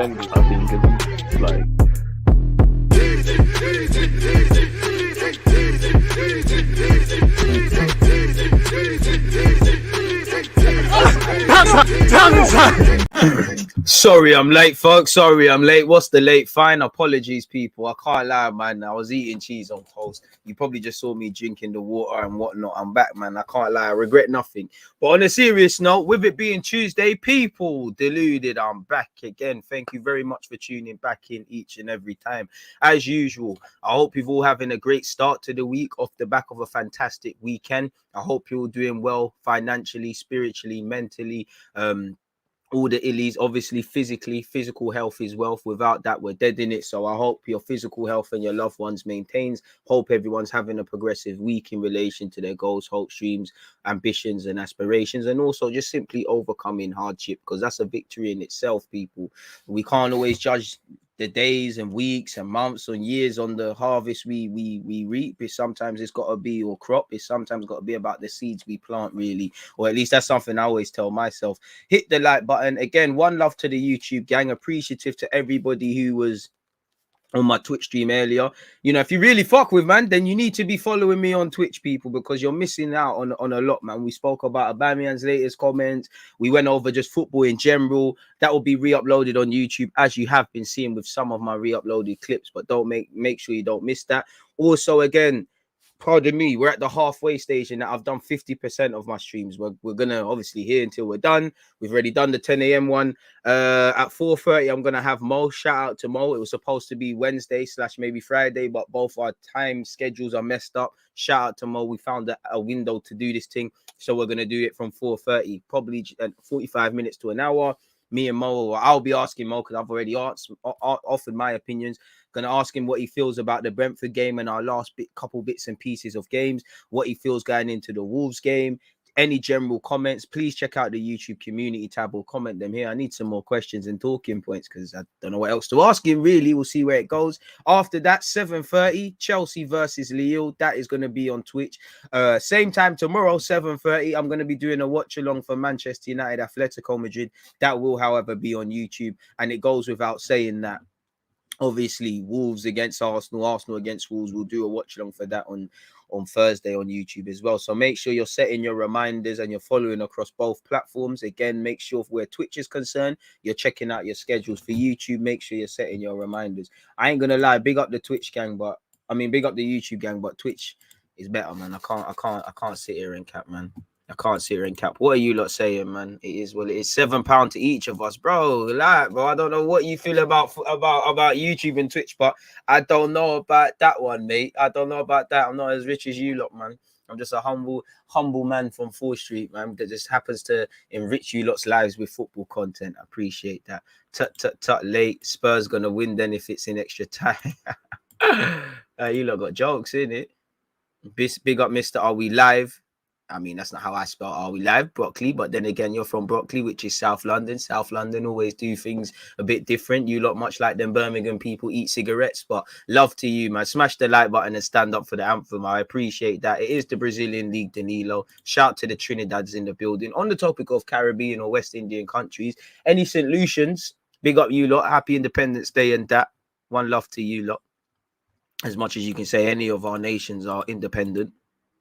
defenders, I think, and like. Sorry, I'm late, folks. Sorry, I'm late. What's the late? Fine. Apologies, people. I can't lie, man. I was eating cheese on toast. You probably just saw me drinking the water and whatnot. I'm back, man. I can't lie. I regret nothing. But on a serious note, with it being Tuesday, people, Deluded, I'm back again. Thank you very much for tuning back in each and every time. As usual, I hope you've all having a great start to the week off the back of a fantastic weekend. I hope you're all doing well financially, spiritually, mentally, all the illies. Obviously physically, physical health is wealth. Without that, we're dead in it. So I hope your physical health and your loved ones maintains. Hope everyone's having a progressive week in relation to their goals, hopes, dreams, ambitions and aspirations, and also just simply overcoming hardship, because that's a victory in itself, people. We can't always judge the days and weeks and months and years on the harvest we reap. Sometimes it's got to be, or crop, it's sometimes got to be about the seeds we plant, really. Or at least that's something I always tell myself. Hit the like button. Again, one love to the YouTube gang. Appreciative to everybody who was on my Twitch stream earlier. You know, if you really fuck with, man, then you need to be following me on Twitch, people, because you're missing out on a lot, man. We spoke about Aubameyang's latest comments. We went over just football in general. That will be re-uploaded on YouTube, as you have been seeing with some of my re-uploaded clips, but don't make sure you don't miss that. Also, again, pardon me, we're at the halfway stage and I've done 50% of my streams. We're gonna obviously here until we're done. We've already done the 10 a.m. one. At 4:30, I'm gonna have Mo. Shout out to Mo. It was supposed to be Wednesday / maybe Friday, but both our time schedules are messed up. Shout out to Mo. We found a window to do this thing, so we're gonna do it from 4:30, probably 45 minutes to an hour. Me and Mo, or I'll be asking Mo, because I've already offered my opinions. Gonna ask him what he feels about the Brentford game and our last couple bits and pieces of games, what he feels going into the Wolves game. Any general comments, please check out the YouTube community tab or comment them here. I need some more questions and talking points because I don't know what else to ask him, really. We'll see where it goes. After that, 7:30, Chelsea versus Lille. That is going to be on Twitch. Same time tomorrow, 7:30. I'm going to be doing a watch along for Manchester United, Atletico Madrid. That will, however, be on YouTube. And it goes without saying that obviously Wolves against Arsenal against Wolves, we'll do a watch along for that on Thursday on YouTube as well. So make sure you're setting your reminders and you're following across both platforms. Again, make sure where Twitch is concerned, you're checking out your schedules. For YouTube, make sure you're setting your reminders. I ain't gonna lie, big up the Twitch gang, but I mean big up the YouTube gang, but Twitch is better, man. I can't sit here and cap, man. I can't sit here and cap. What are you lot saying, man? It is, well, it is £7 to each of us, bro. Like, bro, I don't know what you feel about YouTube and Twitch, but I don't know about that one, mate. I don't know about that. I'm not as rich as you lot, man. I'm just a humble man from 4th Street, man, that just happens to enrich you lot's lives with football content. I appreciate that. Tut late. Spurs gonna win then if it's in extra time. You lot got jokes, innit? Big up, Mr. Are We Live? I mean, that's not how I spell Are We Live, Brockley. But then again, you're from Brockley, which is South London. South London always do things a bit different. You lot, much like them Birmingham people, eat cigarettes. But love to you, man. Smash the like button and stand up for the anthem. I appreciate that. It is the Brazilian League, Danilo. Shout to the Trinidad's in the building. On the topic of Caribbean or West Indian countries, any St. Lucians, big up you lot. Happy Independence Day and that. One love to you lot. As much as you can say any of our nations are independent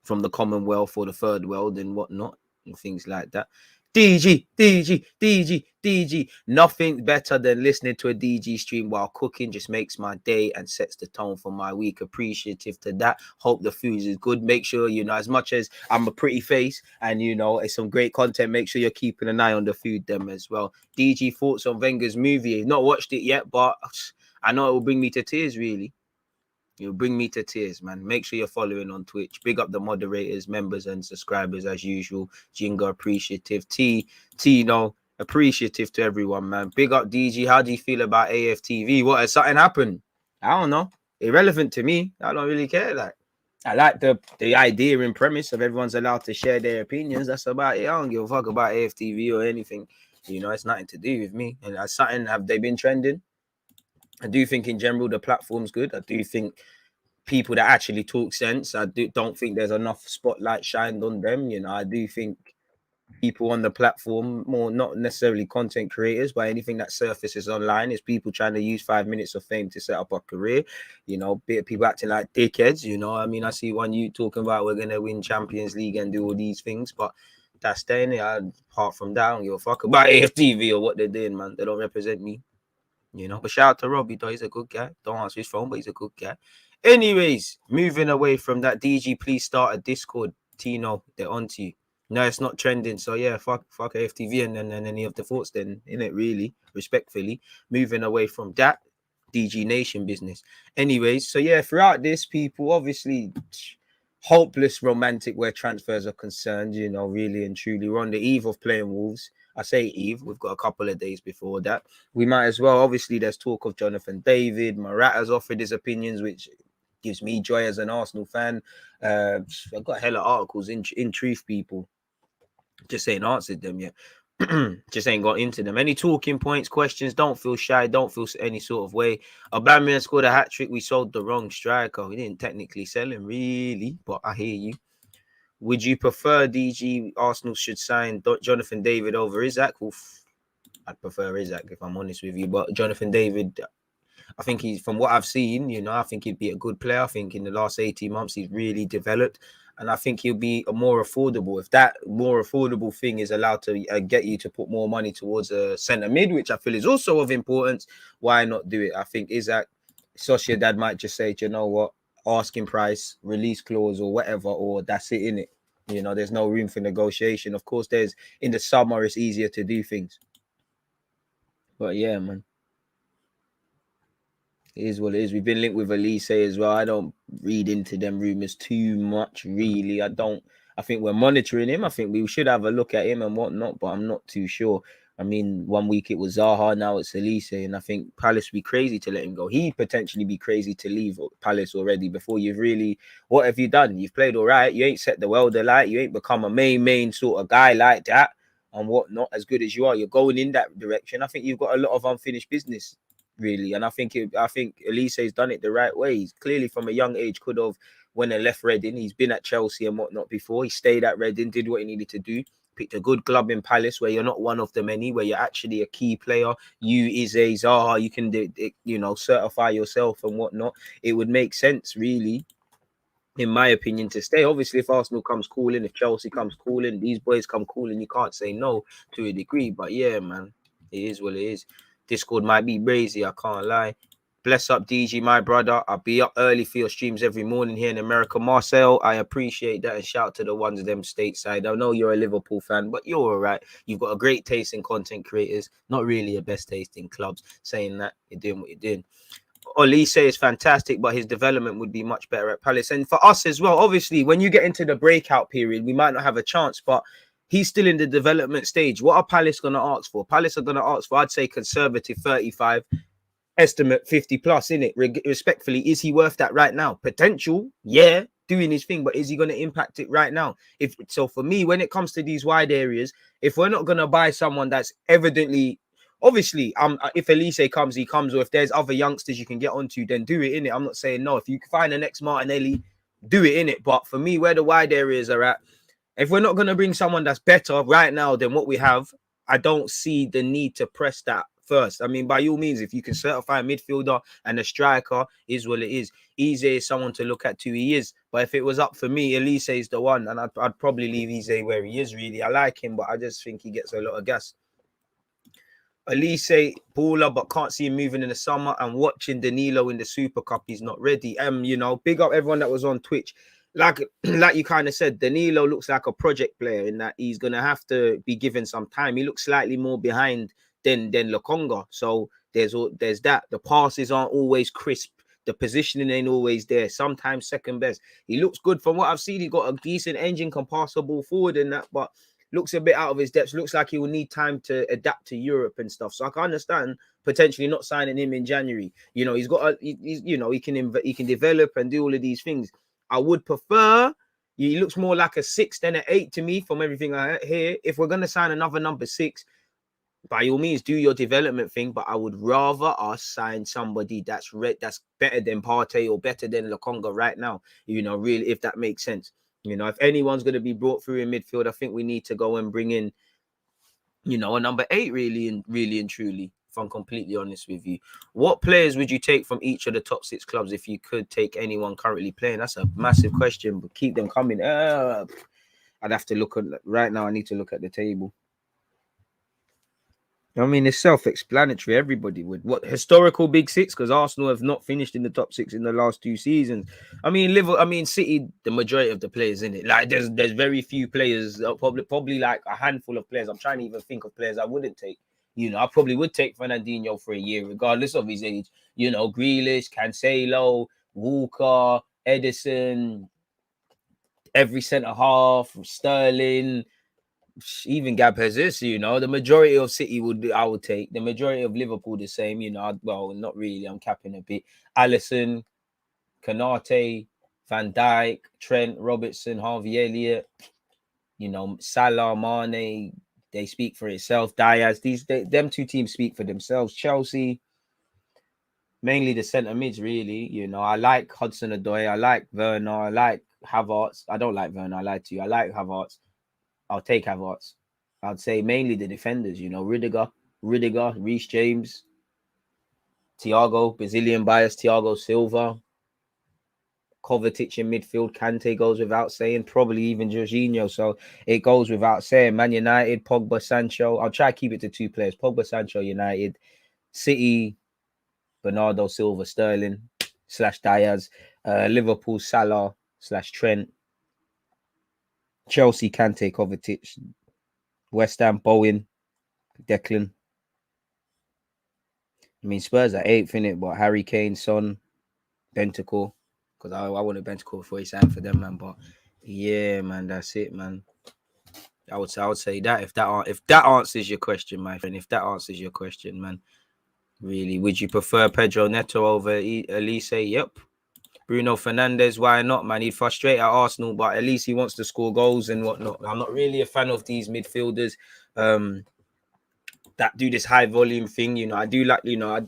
from the Commonwealth or the Third World and whatnot, and things like that. DG. Nothing better than listening to a DG stream while cooking. Just makes my day and sets the tone for my week. Appreciative to that. Hope the food is good. Make sure, you know, as much as I'm a pretty face and, you know, it's some great content, make sure you're keeping an eye on the food them as well. DG, thoughts on Wenger's movie? Not watched it yet, but I know it will bring me to tears, really. You'll bring me to tears, man. Make sure you're following on Twitch. Big up the moderators, members, and subscribers as usual. Jingo, appreciative. Tino, appreciative to everyone, man. Big up DG. How do you feel about AFTV? What, has something happened? I don't know. Irrelevant to me. I don't really care. Like, I like the idea and premise of everyone's allowed to share their opinions. That's about it. I don't give a fuck about AFTV or anything. You know, it's nothing to do with me. And that's something, have they been trending? I do think in general the platform's good. I do think people that actually talk sense, don't think there's enough spotlight shined on them. You know, I do think people on the platform, more not necessarily content creators, but anything that surfaces online is people trying to use 5 minutes of fame to set up a career. You know, people acting like dickheads. You know, I mean, I see one you talking about we're gonna win Champions League and do all these things, but that's staying there. Apart from that, I don't give a fuck about AFTV or what they're doing, man. They don't represent me. You know, but shout out to Robbie, though. He's a good guy. Don't answer his phone, but he's a good guy. Anyways, moving away from that, DG, please start a Discord. Tino, they're onto you. No, it's not trending. So yeah, fuck AFTV and then any of the thoughts then, innit, really, respectfully. Moving away from that DG Nation business. Anyways, so yeah, throughout this, people, obviously hopeless romantic where transfers are concerned, you know, really and truly. We're on the eve of playing Wolves. I say eve, we've got a couple of days before that. We might as well, obviously, there's talk of Jonathan David. Morata's offered his opinions, which gives me joy as an Arsenal fan. I've got hella articles in truth, people. Just ain't answered them yet. Just ain't got into them. Any talking points, questions, don't feel shy, don't feel any sort of way. Aubameyang scored a hat-trick. We sold the wrong striker. We didn't technically sell him, really, but I hear you. Would you prefer DG Arsenal should sign Jonathan David over Isaac? Oof, I'd prefer Isaac if I'm honest with you. But Jonathan David, I think he's, from what I've seen, you know, I think he'd be a good player. I think in the last 18 months, he's really developed. And I think he'll be more affordable. If that more affordable thing is allowed to get you to put more money towards a centre mid, which I feel is also of importance, why not do it? I think Isaac, Sociedad might just say, do you know what? Asking price, release clause or whatever, or that's it, innit? You know, there's no room for negotiation. Of course, there's in the summer, it's easier to do things. But yeah, man. It is what it is. We've been linked with Olise as well. I don't read into them rumors too much, really. I think we're monitoring him. I think we should have a look at him and whatnot, but I'm not too sure. I mean, 1 week it was Zaha, now it's Olise, and I think Palace would be crazy to let him go. He'd potentially be crazy to leave Palace already before you've really... What have you done? You've played all right. You ain't set the world alight. You ain't become a main sort of guy like that and whatnot, as good as you are. You're going in that direction. I think you've got a lot of unfinished business, really. And I think Olise's done it the right way. He's clearly from a young age could have, when he left Reading, he's been at Chelsea and whatnot before. He stayed at Reading, did what he needed to do, picked a good club in Palace where you're not one of the many, where you're actually a key player. You is a Zaha, you can you know, certify yourself and whatnot. It would make sense, really, in my opinion, to stay. Obviously, if Arsenal comes calling, if Chelsea comes calling, these boys come calling, you can't say no to a degree. But yeah, man, it is what it is. Discord might be crazy, I can't lie. Bless up, DG, my brother. I'll be up early for your streams every morning here in America. Marcel, I appreciate that. And shout out to the ones of them stateside. I know you're a Liverpool fan, but you're all right. You've got a great taste in content creators. Not really a best taste in clubs. Saying that, you're doing what you're doing. Olise is fantastic, but his development would be much better at Palace. And for us as well, obviously, when you get into the breakout period, we might not have a chance, but he's still in the development stage. What are Palace going to ask for? Palace are going to ask for, I'd say, conservative 35, estimate 50 plus, innit? Respectfully, is he worth that right now? Potential, yeah, doing his thing, but is he going to impact it right now? If so, for me, when it comes to these wide areas, if we're not going to buy someone that's evidently... Obviously, if Olise comes, he comes, or if there's other youngsters you can get onto, then do it, innit? I'm not saying no. If you can find the next Martinelli, do it, innit? But for me, where the wide areas are at, if we're not going to bring someone that's better right now than what we have, I don't see the need to press that first. I mean, by all means, if you can certify a midfielder and a striker, is what it is. Eze is someone to look at too. He is. But if it was up for me, Olise is the one, and I'd probably leave Eze where he is, really. I like him, but I just think he gets a lot of gas. Olise, baller, but can't see him moving in the summer. And watching Danilo in the Super Cup, he's not ready. You know, big up everyone that was on Twitch. Like you kind of said, Danilo looks like a project player in that he's gonna have to be given some time. He looks slightly more behind than Lokonga. So there's that. The passes aren't always crisp. The positioning ain't always there. Sometimes second best. He looks good from what I've seen. He got a decent engine, can pass the ball forward and that, but looks a bit out of his depth. Looks like he will need time to adapt to Europe and stuff. So I can understand potentially not signing him in January. You know, he's got you know, he can develop and do all of these things. I would prefer. He looks more like a 6 than an 8 to me from everything I hear. If we're gonna sign another number 6, by all means, do your development thing. But I would rather us sign somebody that's better than Partey or better than Lokonga right now. You know, really, if that makes sense. You know, if anyone's going to be brought through in midfield, I think we need to go and bring in, you know, a number 8, really and truly. If I'm completely honest with you, what players would you take from each of the top 6 clubs if you could take anyone currently playing? That's a massive question, but keep them coming. I'd have to look at right now. I need to look at the table. I mean, it's self-explanatory. Everybody would. What historical big 6? Because Arsenal have not finished in the top 6 in the last 2 seasons. I mean, Liverpool. I mean, City. The majority of the players in it. Like, there's very few players. Probably like a handful of players. I'm trying to even think of players I wouldn't take. You know, I probably would take Fernandinho for a year, regardless of his age. You know, Grealish, Cancelo, Walker, Edison, every centre half, Sterling. Even Gab Jesus, you know, the majority of City I would take. The majority of Liverpool the same, you know. Well, not really. I'm capping a bit. Alisson, Kanate, Van Dijk, Trent, Robertson, Harvey Elliott, you know, Salah, Mane. They speak for itself. Diaz, them 2 teams speak for themselves. Chelsea, mainly the centre mids, really. You know, I like Hudson-Odoi. I like Werner. I like Havertz. I don't like Werner. I lied to you. I like Havertz. I'll take Havertz. I'd say mainly the defenders, you know, Rudiger, Reece James, Thiago, Brazilian bias, Thiago Silva, Kovacic in midfield, Kante goes without saying, probably even Jorginho. So it goes without saying. Man United, Pogba, Sancho. I'll try to keep it to 2 players. Pogba, Sancho, United. City, Bernardo Silva, Sterling / Diaz. Liverpool, Salah / Trent. Chelsea, Kante, Kovacic. West Ham, Bowen, Declan. I mean, Spurs are 8th in it, but Harry Kane, Son, Bentancur, because I wanted Bentancur before he signed for them, man. But yeah, man, that's it, man. I would say that if that answers your question, my friend, if that answers your question, man, really, would you prefer Pedro Neto over Olise? Yep. Bruno Fernandes, why not, man? He'd frustrate at Arsenal, but at least he wants to score goals and whatnot. I'm not really a fan of these midfielders that do this high volume thing. You know, I do like, you know,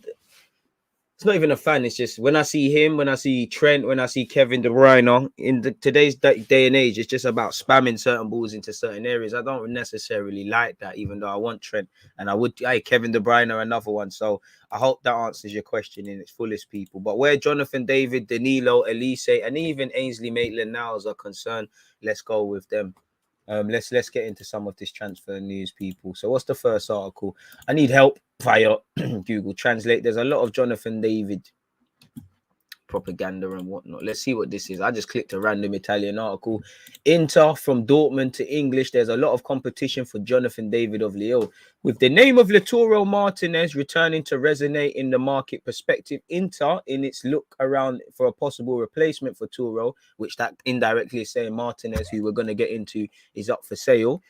it's not even a fan. It's just when I see him, when I see Trent, when I see Kevin De Bruyne in today's day and age, it's just about spamming certain balls into certain areas. I don't necessarily like that, even though I want Trent and I would. Hey, Kevin De Bruyne or another one. So I hope that answers your question in its fullest, people. But where Jonathan David, Danilo, Olise, and even Ainsley Maitland-Niles are concerned, let's go with them. Let's get into some of this transfer news, people. So what's the first article? I need help via Google Translate. There's a lot of Jonathan David propaganda and whatnot. Let's see what this is. I just clicked a random Italian article. Inter from Dortmund to English. There's a lot of competition for Jonathan David of Lille. With the name of Lautaro Martinez returning to resonate in the market perspective, Inter, in its look around for a possible replacement for Turo, which that indirectly is saying Martinez, who we're going to get into, is up for sale.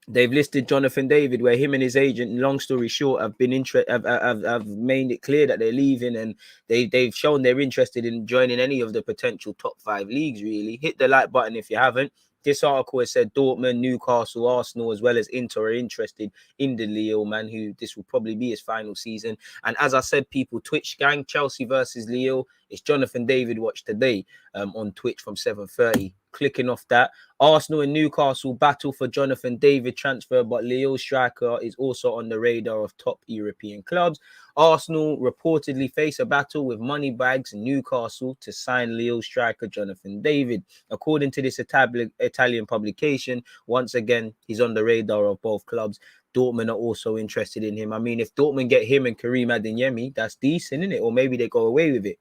They've listed Jonathan David, where him and his agent, long story short, have been have made it clear that they're leaving, and they've shown they're interested in joining any of the potential top 5 leagues. Really, hit the like button if you haven't. This article has said Dortmund, Newcastle, Arsenal, as well as Inter are interested in the Lille man, who this will probably be his final season. And as I said, people, Twitch gang, Chelsea versus Lille. It's Jonathan David watch today on Twitch from 7:30. Clicking off that. Arsenal and Newcastle battle for Jonathan David transfer, but Lille striker is also on the radar of top European clubs. Arsenal reportedly face a battle with Moneybags and Newcastle to sign Lille striker Jonathan David. According to this Italian publication, once again, he's on the radar of both clubs. Dortmund are also interested in him. I mean, if Dortmund get him and Karim Adeyemi, that's decent, isn't it? Or maybe they go away with it.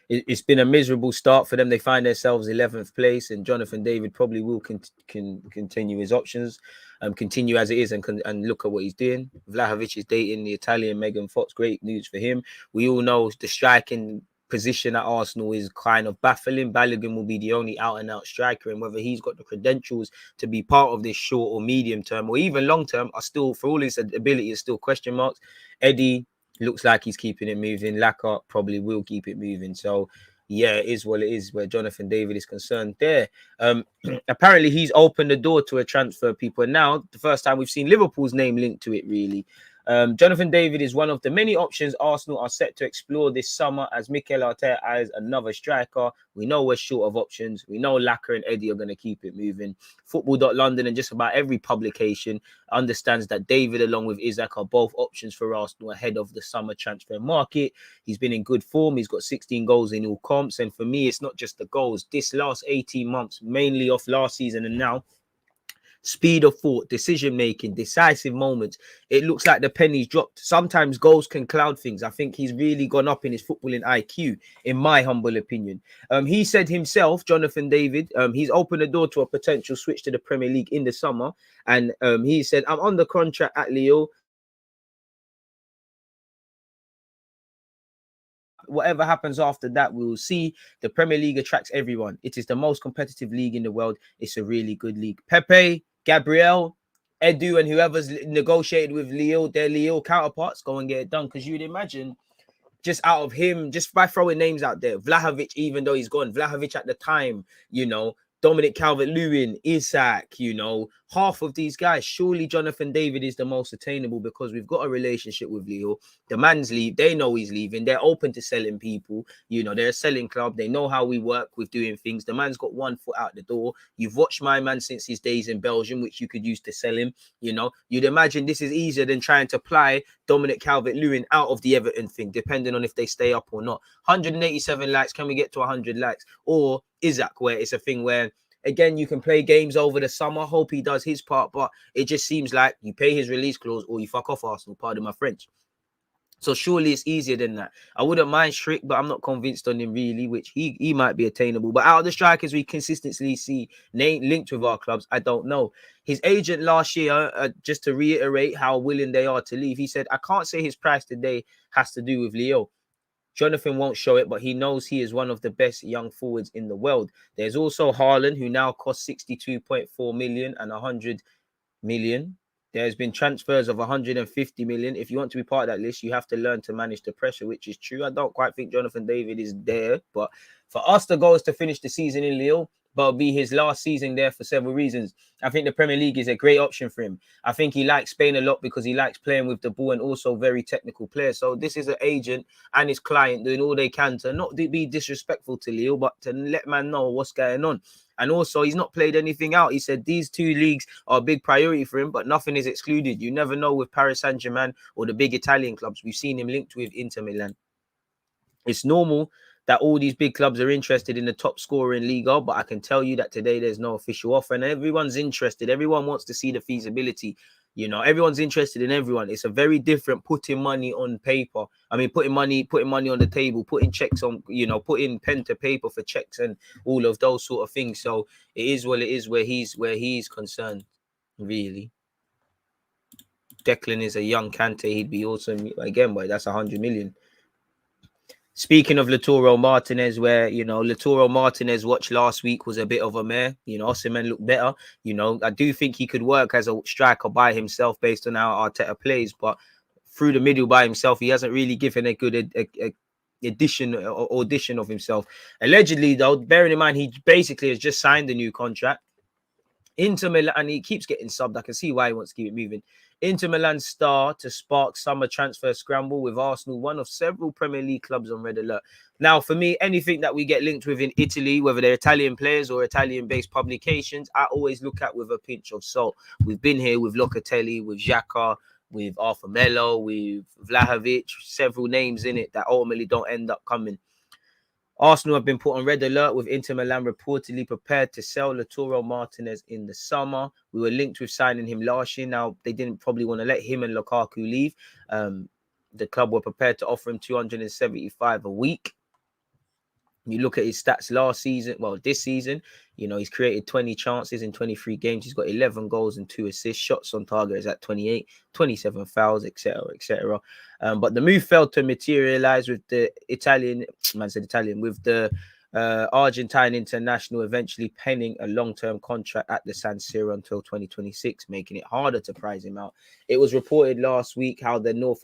It's been a miserable start for them. They find themselves 11th place, and Jonathan David probably will continue his options, continue as it is, and look at what he's doing. Vlahovic is dating the Italian Megan Fox. Great news for him. We all know the striking position at Arsenal is kind of baffling. Balogun will be the only out-and-out striker, and whether he's got the credentials to be part of this short or medium term or even long term are still, for all his ability, is still question marks. Eddie looks like he's keeping it moving. Lacquer probably will keep it moving. So, yeah, it is what it is where Jonathan David is concerned there. Apparently, he's opened the door to a transfer, people. And now, the first time we've seen Liverpool's name linked to it, really. Jonathan David is one of the many options Arsenal are set to explore this summer as Mikel Arteta eyes another striker. We know we're short of options. We know Laka and Eddie are going to keep it moving. Football.London and just about every publication understands that David, along with Isaac, are both options for Arsenal ahead of the summer transfer market. He's been in good form. He's got 16 goals in all comps. And for me, it's not just the goals. This last 18 months, mainly off last season and now, speed of thought, decision making, decisive moments. It looks like the pennies dropped. Sometimes goals can cloud things. I think he's really gone up in his footballing IQ, in my humble opinion. He said himself, Jonathan David, he's opened the door to a potential switch to the Premier League in the summer. And he said, I'm on the contract at Lille. Whatever happens after that, we will see. The Premier League attracts everyone. It is the most competitive league in the world. It's a really good league. Pepe, Gabriel, Edu, and whoever's negotiated with Lille, their Lille counterparts, go and get it done. Because you'd imagine, just out of him, just by throwing names out there, Vlahovic, even though he's gone, Vlahovic at the time, you know, Dominic Calvert-Lewin, Isak, you know, half of these guys. Surely Jonathan David is the most attainable because we've got a relationship with Leo. The man's leave. They know he's leaving. They're open to selling people. You know, they're a selling club. They know how we work with doing things. The man's got one foot out the door. You've watched my man since his days in Belgium, which you could use to sell him. You know, you'd imagine this is easier than trying to ply Dominic Calvert-Lewin out of the Everton thing, depending on if they stay up or not. 187 likes. Can we get to 100 likes? Or Isaac, where it's a thing where, again, you can play games over the summer. Hope he does his part, but it just seems like you pay his release clause or you fuck off Arsenal, pardon my French. So surely it's easier than that. I wouldn't mind Schrick, but I'm not convinced on him really, which he might be attainable. But out of the strikers we consistently see linked with our clubs, I don't know. His agent last year, just to reiterate how willing they are to leave, he said, I can't say his price today has to do with Leo. Jonathan won't show it, but he knows he is one of the best young forwards in the world. There's also Haaland, who now costs 62.4 million and 100 million. There's been transfers of 150 million. If you want to be part of that list, you have to learn to manage the pressure, which is true. I don't quite think Jonathan David is there, but for us, the goal is to finish the season in Lille, but it'll be his last season there for several reasons. I think the Premier League is a great option for him. I think he likes Spain a lot because he likes playing with the ball and also very technical players. So this is an agent and his client doing all they can to not be disrespectful to Lille, but to let man know what's going on. And also, he's not played anything out. He said these two leagues are a big priority for him, but nothing is excluded. You never know with Paris Saint-Germain or the big Italian clubs. We've seen him linked with Inter Milan. It's normal that all these big clubs are interested in the top scorer in Liga, but I can tell you that today there's no official offer and everyone's interested. Everyone wants to see the feasibility. You know, everyone's interested in everyone. It's a very different putting money on paper. I mean, putting money on the table, putting checks on, you know, putting pen to paper for checks and all of those sort of things. So it is what it is where he's concerned, really. Declan is a young Kante. He'd be awesome again, but that's 100 million. Speaking of Lautaro Martinez, where, you know, Lautaro Martinez watched last week was a bit of a mare. You know, Osimhen looked better. You know, I do think he could work as a striker by himself based on how Arteta plays, but through the middle by himself, he hasn't really given a good audition of himself. Allegedly, though, bearing in mind, he basically has just signed a new contract. Inter Milan, and he keeps getting subbed. I can see why he wants to keep it moving. Inter Milan star to spark summer transfer scramble with Arsenal, one of several Premier League clubs on red alert. Now, for me, anything that we get linked with in Italy, whether they're Italian players or Italian-based publications, I always look at with a pinch of salt. We've been here with Locatelli, with XHAKA, with Arthur Melo, with Vlahovic, several names in it that ultimately don't end up coming. Arsenal have been put on red alert with Inter Milan reportedly prepared to sell Lautaro Martinez in the summer. We were linked with signing him last year. Now, they didn't probably want to let him and Lukaku leave. The club were prepared to offer him 275 a week. You look at his stats last season, well, this season, you know, he's created 20 chances in 23 games. He's got 11 goals and 2 assists. Shots on target is at 28, 27 fouls, etc., etc. But the move failed to materialize with the with the Argentine international eventually penning a long-term contract at the San Siro until 2026, making it harder to prize him out. It was reported last week how the North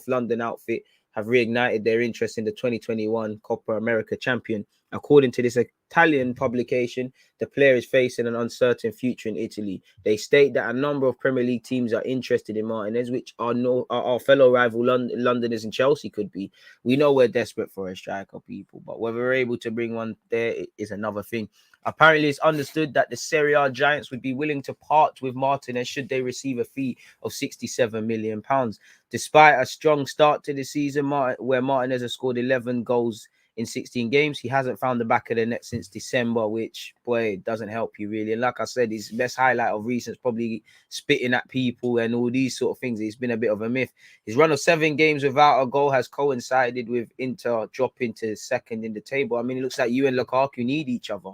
London outfit have reignited their interest in the 2021 Copa America champion According to this Italian publication, the player is facing an uncertain future in Italy. They state that a number of Premier League teams are interested in Martinez, which are our fellow rival Londoners and Chelsea could be. We know we're desperate for a striker, people, but whether we're able to bring one there is another thing. Apparently, it's understood that the Serie A giants would be willing to part with Martinez should they receive a fee of £67 million. Despite a strong start to the season, where Martinez has scored 11 goals in 16 games, he hasn't found the back of the net since December, which, boy, doesn't help you really. And like I said, his best highlight of recent is probably spitting at people and all these sort of things. It's been a bit of a myth. His run of 7 games without a goal has coincided with Inter dropping to second in the table. I mean, it looks like you and Lukaku need each other.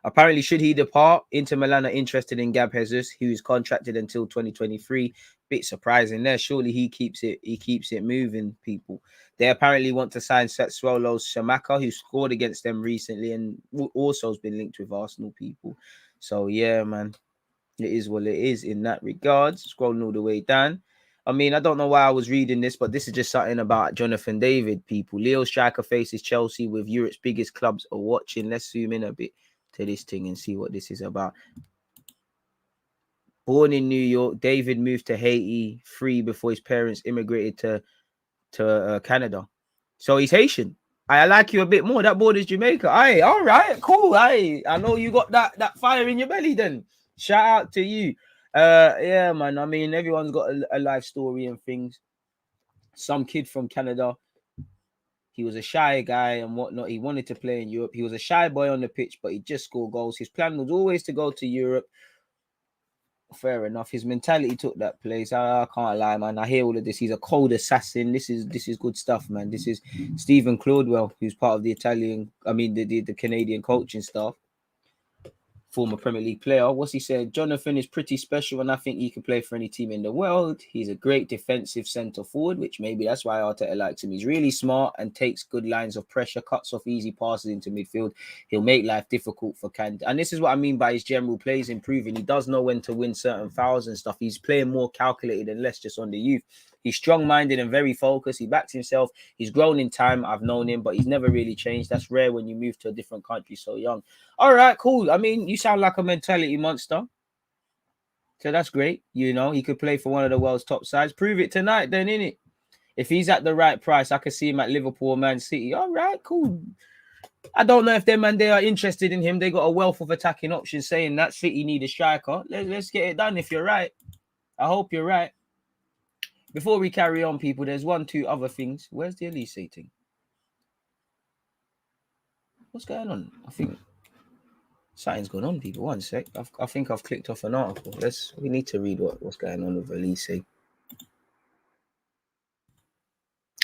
Apparently, should he depart, Inter Milan are interested in Gab Jesus, who is contracted until 2023. Bit surprising there. Surely he keeps it moving, people. They apparently want to sign Sassuolo's XHAKA, who scored against them recently and also has been linked with Arsenal, people. So yeah, man, it is what it is in that regard. Scrolling all the way down. I mean, I don't know why I was reading this, but this is just something about Jonathan David, people. Leo striker faces Chelsea with Europe's biggest clubs are watching. Let's zoom in a bit to this thing and see what this is about. Born in New York, David moved to Haiti free before his parents immigrated to Canada. So he's Haitian. I like you a bit more. That border's Jamaica. Aye, all right, cool. Aye, I know you got that fire in your belly then. Shout out to you. Yeah, man. I mean, everyone's got a life story and things. Some kid from Canada, he was a shy guy and whatnot. He wanted to play in Europe. He was a shy boy on the pitch, but he just scored goals. His plan was always to go to Europe. Fair enough. His mentality took that place. I can't lie, man. I hear all of this. He's a cold assassin. This is good stuff, man. This is Stephen Claudwell, who's part of the the Canadian coaching staff. Former Premier League player. What's he said? Jonathan is pretty special, and I think he can play for any team in the world. He's a great defensive centre forward, which maybe that's why Arteta likes him. He's really smart and takes good lines of pressure, cuts off easy passes into midfield. He'll make life difficult for Canada. And this is what I mean by his general play is improving. He does know when to win certain fouls and stuff. He's playing more calculated and less just on the youth. He's strong-minded and very focused. He backs himself. He's grown in time. I've known him, but he's never really changed. That's rare when you move to a different country so young. All right, cool. I mean, you sound like a mentality monster. So that's great. You know, he could play for one of the world's top sides. Prove it tonight then, innit? If he's at the right price, I could see him at Liverpool or Man City. All right, cool. I don't know if they are interested in him. They got a wealth of attacking options saying that City need a striker. Let's get it done if you're right. I hope you're right. Before we carry on, people, there's 2 other things. Where's the Olise thing? What's going on? I think something's going on, people. One sec. I think I've clicked off an article. We need to read what's going on with Olise.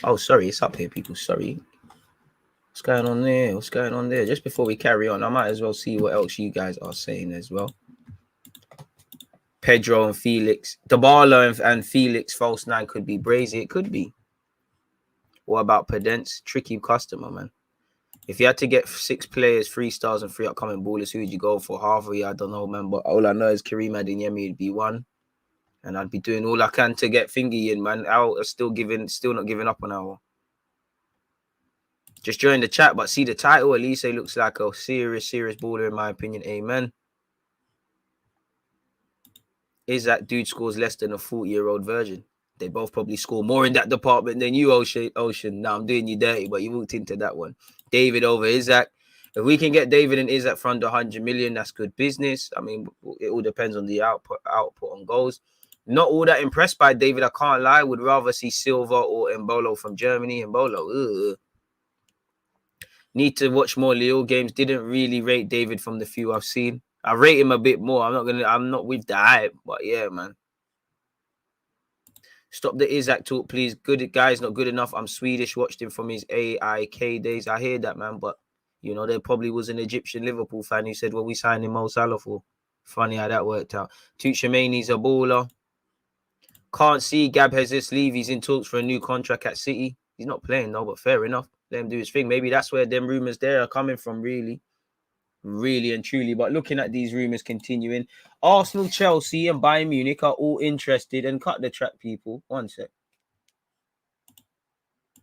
Oh, sorry, it's up here, people. Sorry. What's going on there? What's going on there? Just before we carry on, I might as well see what else you guys are saying as well. Pedro and Felix. Dybala and Felix, false 9 could be brazy. It could be. What about Pedence? Tricky customer, man. If you had to get 6 players, 3 stars and 3 upcoming ballers, who would you go for? Half of you, I don't know, man. But all I know is Karim Adeyemi would be one. And I'd be doing all I can to get Thingy in, man. Al still not giving up on Al. Just join the chat, but see the title. Olise looks like a serious baller, in my opinion. Amen. Is that dude scores less than a 40-year-old virgin? They both probably score more in that department than you, Ocean. Now I'm doing you dirty, but you walked into that one. David over Isaac. If we can get David and Isaac for under 100 million, that's good business. I mean, it all depends on the output on goals. Not all that impressed by David, I can't lie. Would rather see Silva or Embolo from Germany. Embolo, ugh. Need to watch more Lille games. Didn't really rate David from the few I've seen. I rate him a bit more. I'm not with the hype, but yeah, man. Stop the Isaac talk, please. Good guy's not good enough. I'm Swedish. Watched him from his AIK days. I hear that, man. But, you know, there probably was an Egyptian Liverpool fan who said, well, we signed him Mo Salah for. Funny how that worked out. Tuchemani's a baller. Can't see Gab Jesus leave. He's in talks for a new contract at City. He's not playing, though, but fair enough. Let him do his thing. Maybe that's where them rumours there are coming from, really and truly. But looking at these rumours continuing, Arsenal, Chelsea and Bayern Munich are all interested. And cut the track, people. One sec.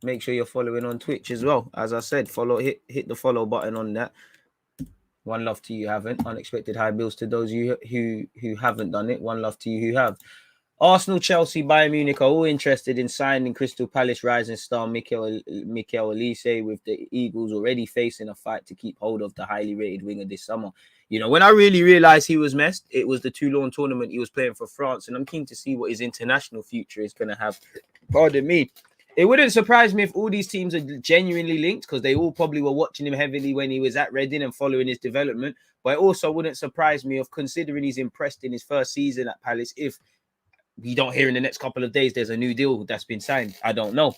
Make sure you're following on Twitch as well. As I said, hit the follow button on that. One love to you haven't. Unexpected high bills to those you who haven't done it. One love to you who have. Arsenal, Chelsea, Bayern Munich are all interested in signing Crystal Palace rising star Mikel Olise, with the Eagles already facing a fight to keep hold of the highly rated winger this summer. You know, when I really realized he was messed, it was the Toulon tournament he was playing for France, and I'm keen to see what his international future is going to have. Pardon me. It wouldn't surprise me if all these teams are genuinely linked, because they all probably were watching him heavily when he was at Reading and following his development. But it also wouldn't surprise me, of considering he's impressed in his first season at Palace, if we don't hear in the next couple of days there's a new deal that's been signed. I don't know.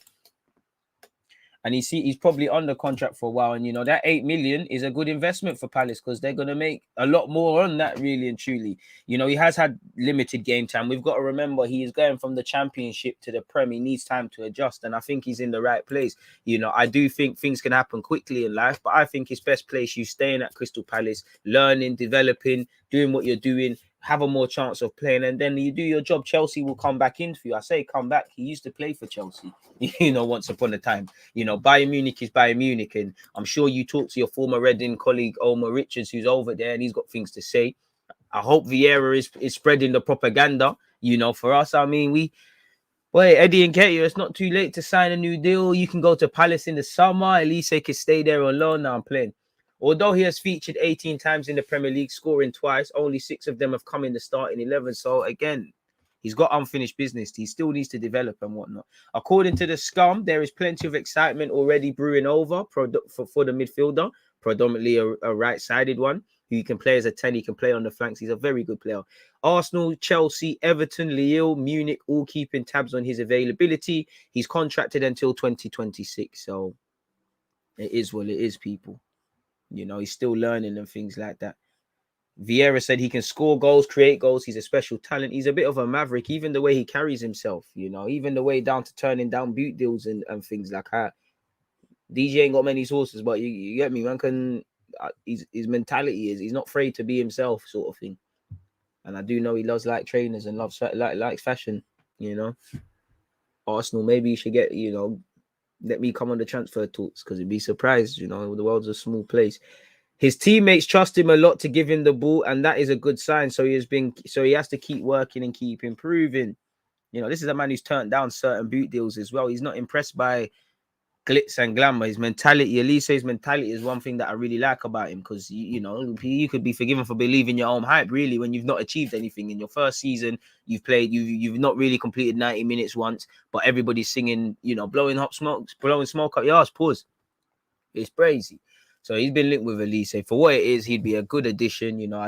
And he's probably under contract for a while. And, you know, that 8 million is a good investment for Palace, because they're going to make a lot more on that, really and truly. You know, he has had limited game time. We've got to remember he is going from the Championship to the Prem. He needs time to adjust. And I think he's in the right place. You know, I do think things can happen quickly in life, but I think it's best place you staying at Crystal Palace, learning, developing, doing what you're doing, have a more chance of playing, and then you do your job. Chelsea will come back in for you. I say come back. He used to play for Chelsea, you know, once upon a time. You know, Bayern Munich is Bayern Munich, and I'm sure you talk to your former Reading colleague, Omar Richards, who's over there, and he's got things to say. I hope Vieira is spreading the propaganda, you know, for us. I mean, Eddie and Nketiah, it's not too late to sign a new deal. You can go to Palace in the summer. Olise can stay there on loan. Now I'm playing. Although he has featured 18 times in the Premier League, scoring twice, only 6 of them have come in the starting 11. So again, he's got unfinished business. He still needs to develop and whatnot. According to the Scum, there is plenty of excitement already brewing over for the midfielder, predominantly a right-sided one, who can play as a 10. He can play on the flanks. He's a very good player. Arsenal, Chelsea, Everton, Lille, Munich, all keeping tabs on his availability. He's contracted until 2026. So it is what it is, people. You know, he's still learning and things like that. Vieira said he can score goals, create goals. He's a special talent. He's a bit of a maverick, even the way he carries himself, you know, even the way down to turning down boot deals and things like that. DJ ain't got many sources, but you get me, man. His mentality is he's not afraid to be himself, sort of thing. And I do know he loves like trainers and loves likes fashion, you know. Arsenal, maybe you should get, you know, let me come on the transfer talks, because you'd be surprised, you know, the world's a small place. His teammates trust him a lot to give him the ball, and that is a good sign. So he has to keep working and keep improving. You know, this is a man who's turned down certain boot deals as well. He's not impressed by glitz and glamour. His mentality, Olise's mentality, is one thing that I really like about him, because you know, you could be forgiven for believing your own hype, really, when you've not achieved anything in your first season. You've played, you've not really completed 90 minutes once, but everybody's singing, you know, blowing smoke up your ass. Pause. It's crazy. So he's been linked with Olise. For what it is, he'd be a good addition. You know,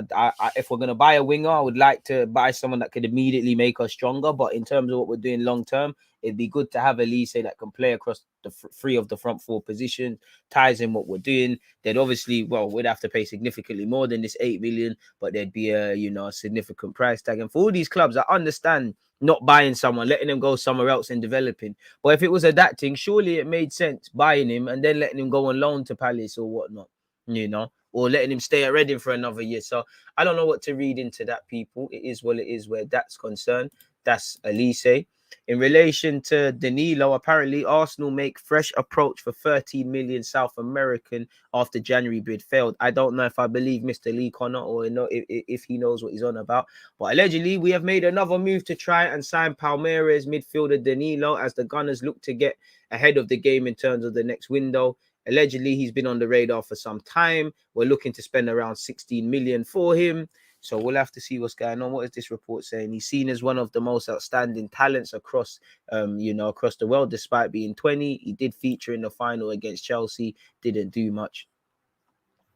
if we're going to buy a winger, I would like to buy someone that could immediately make us stronger. But in terms of what we're doing long term, it'd be good to have Olise that can play across the three of the front four positions, ties in what we're doing. They'd obviously, we'd have to pay significantly more than this 8 million, but there'd be a significant price tag. And for all these clubs, I understand not buying someone, letting them go somewhere else and developing. But if it was adapting, surely it made sense buying him and then letting him go on loan to Palace or whatnot, you know, or letting him stay at Reading for another year. So I don't know what to read into that, people. It is what it is where that's concerned. That's Olise. In relation to Danilo, apparently Arsenal make fresh approach for 13 million South American after January bid failed. I don't know if I believe Mr. Lee Connor or know if he knows what he's on about. But allegedly, we have made another move to try and sign Palmeiras midfielder Danilo as the Gunners look to get ahead of the game in terms of the next window. Allegedly, he's been on the radar for some time. We're looking to spend around 16 million for him. So we'll have to see what's going on. What is this report saying? He's seen as one of the most outstanding talents across the world, despite being 20. He did feature in the final against Chelsea, didn't do much.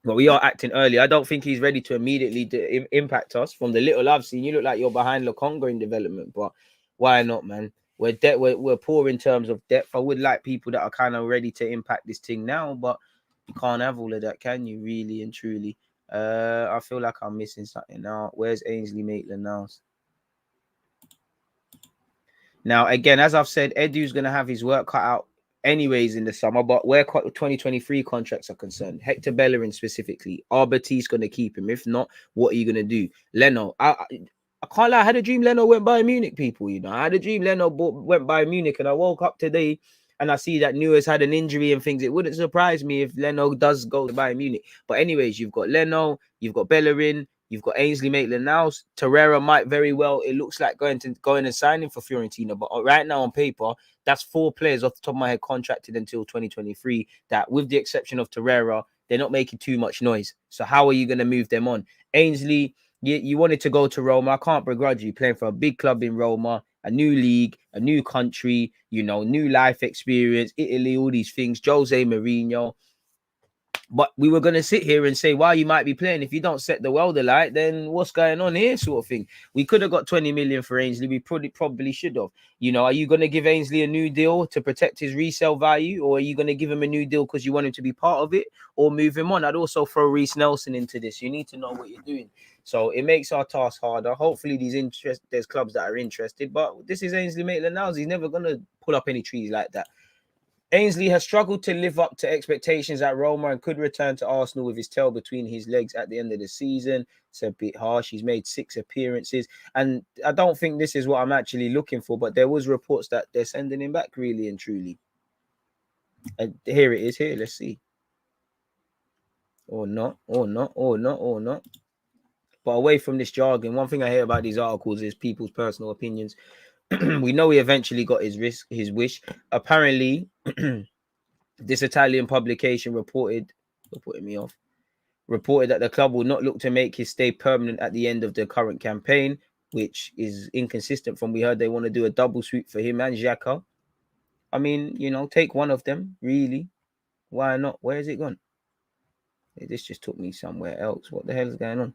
But we are acting early. I don't think he's ready to immediately impact us. From the little I've seen, you look like you're behind Lokonga in development, but why not, man? We're poor in terms of depth. I would like people that are kind of ready to impact this thing now, but you can't have all of that, can you? Really and truly. I feel like I'm missing something now. Where's Ainsley Maitland-Niles? Now, again, as I've said, Edu's going to have his work cut out anyways in the summer, but where 2023 contracts are concerned, Hector Bellerin specifically, Arberty's going to keep him. If not, what are you going to do? Leno, I can't lie, I had a dream Leno went by Munich, people, you know. I had a dream Leno went by Munich, and I woke up today and I see that Neuer's had an injury and things, it wouldn't surprise me if Leno does go to Bayern Munich. But anyways, you've got Leno, you've got Bellerin, you've got Ainsley Maitland-Niles. Torreira might very well, it looks like going and signing for Fiorentina. But right now on paper, that's 4 players off the top of my head contracted until 2023 that, with the exception of Torreira, they're not making too much noise. So how are you going to move them on? Ainsley, you wanted to go to Roma. I can't begrudge you playing for a big club in Roma, a new league, a new country, you know, new life experience, Italy, all these things, Jose Mourinho. But we were going to sit here and say, while you might be playing, if you don't set the world alight, then what's going on here, sort of thing. We could have got 20 million for Ainsley. We probably should have. You know, are you going to give Ainsley a new deal to protect his resale value? Or are you going to give him a new deal because you want him to be part of it or move him on? I'd also throw Reece Nelson into this. You need to know what you're doing. So it makes our task harder. Hopefully there's clubs that are interested. But this is Ainsley Maitland-Niles. He's never going to pull up any trees like that. Ainsley has struggled to live up to expectations at Roma and could return to Arsenal with his tail between his legs at the end of the season. It's a bit harsh. He's made 6 appearances. And I don't think this is what I'm actually looking for, but there was reports that they're sending him back really and truly. And here it is here. Let's see. Or not. But away from this jargon, one thing I hear about these articles is people's personal opinions. We know he eventually got his wish. Apparently, this Italian publication reported that the club will not look to make his stay permanent at the end of the current campaign, which is inconsistent from we heard they want to do a double sweep for him and XHAKA. I mean, you know, take one of them, really. Why not? Where is it gone? This just took me somewhere else. What the hell is going on?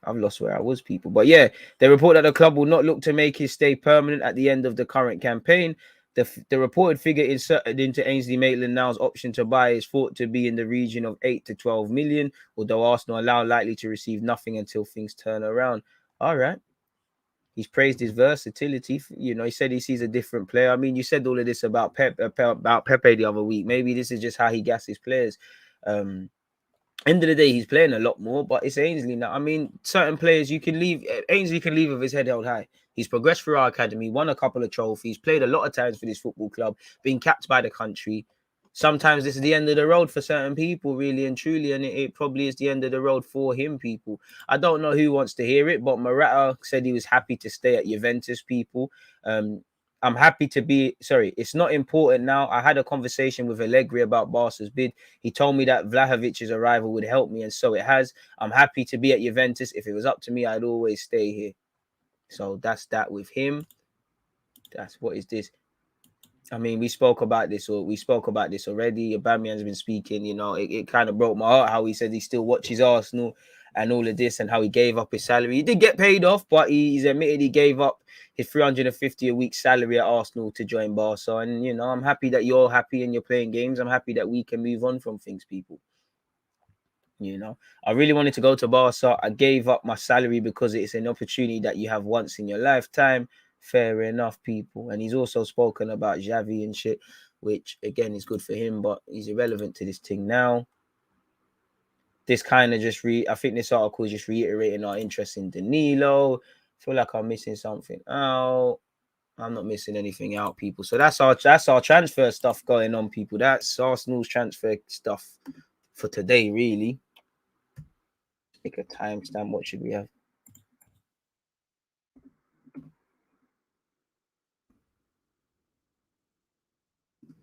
I've lost where I was, people. But yeah, they report that the club will not look to make his stay permanent at the end of the current campaign. The reported figure inserted into Ainsley Maitland-Niles' option to buy is thought to be in the region of 8 to 12 million, although Arsenal are likely to receive nothing until things turn around. All right. He's praised his versatility. You know, he said he sees a different player. I mean, you said all of this about Pepe the other week. Maybe this is just how he gasses players. End of the day, he's playing a lot more, but it's Ainsley now. I mean, certain players you can leave. Ainsley can leave with his head held high. He's progressed through our academy, won a couple of trophies, played a lot of times for this football club, been capped by the country. Sometimes this is the end of the road for certain people, really and truly, and it probably is the end of the road for him, people. I don't know who wants to hear it, but Morata said he was happy to stay at Juventus, people. I'm happy to be, it's not important now. I had a conversation with Allegri about Barca's bid. He told me that Vlahovic's arrival would help me, and so it has. I'm happy to be at Juventus. If it was up to me, I'd always stay here. So that's that with him. What is this? I mean, we spoke about this already. Aubameyang's been speaking, you know, it kind of broke my heart how he said he still watches Arsenal and all of this and how he gave up his salary. He did get paid off, but he's admitted he gave up his 350 a week salary at Arsenal to join Barca. And, you know, I'm happy that you're happy and you're playing games. I'm happy that we can move on from things, people. You know, I really wanted to go to Barca. I gave up my salary because it's an opportunity that you have once in your lifetime. Fair enough, people. And he's also spoken about Xavi and shit, which again is good for him, but he's irrelevant to this thing now. This kind of just I think this article is just reiterating our interest in Danilo. I feel like I'm missing something out. I'm not missing anything out, people. So that's our transfer stuff going on, people. That's Arsenal's transfer stuff for today, really. Take a timestamp. What should we have?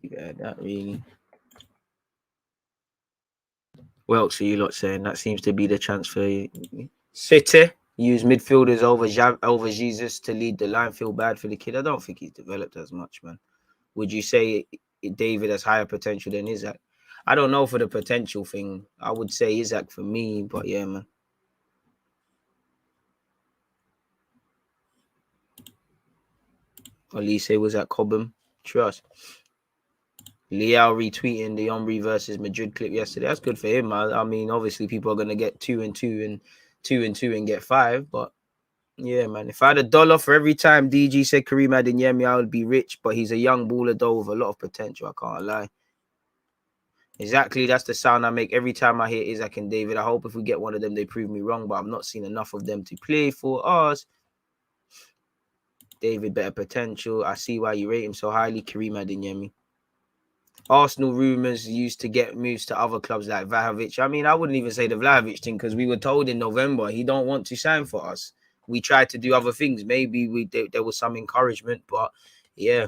Yeah, that really. Well, so you lot saying that seems to be the transfer. City use midfielders over Jesus to lead the line. Feel bad for the kid. I don't think he's developed as much, man. Would you say David has higher potential than Isaac? I don't know for the potential thing. I would say Isaac for me, but yeah, man. Olise was at Cobham. Trust. Liao retweeting the Omri versus Madrid clip yesterday. That's good for him. I mean, obviously people are gonna get 2 and 2 and 2 and 2 and get 5, but yeah, man. If I had $1 for every time DG said Kareem Adeyemi, I would be rich. But he's a young baller though with a lot of potential. I can't lie. Exactly, that's the sound I make every time I hear Isaac and David. I hope if we get one of them, they prove me wrong. But I've not seen enough of them to play for us. David, better potential. I see why you rate him so highly. Kareem Adeyemi. Arsenal rumours used to get moves to other clubs like Vlahovic. I mean, I wouldn't even say the Vlahovic thing because we were told in November he don't want to sign for us. We tried to do other things. Maybe there was some encouragement, but yeah.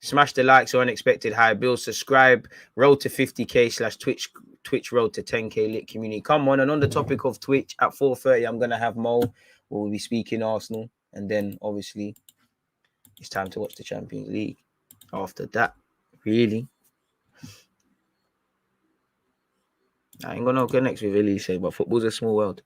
Smash the likes or unexpected high bills. Subscribe. Road to 50k / Twitch road to 10k lit community. Come on. And on the topic of Twitch, at 4:30, I'm gonna have Mo. We'll be speaking Arsenal, and then obviously it's time to watch the Champions League. After that, really, I ain't gonna connect with Olise, but football's a small world.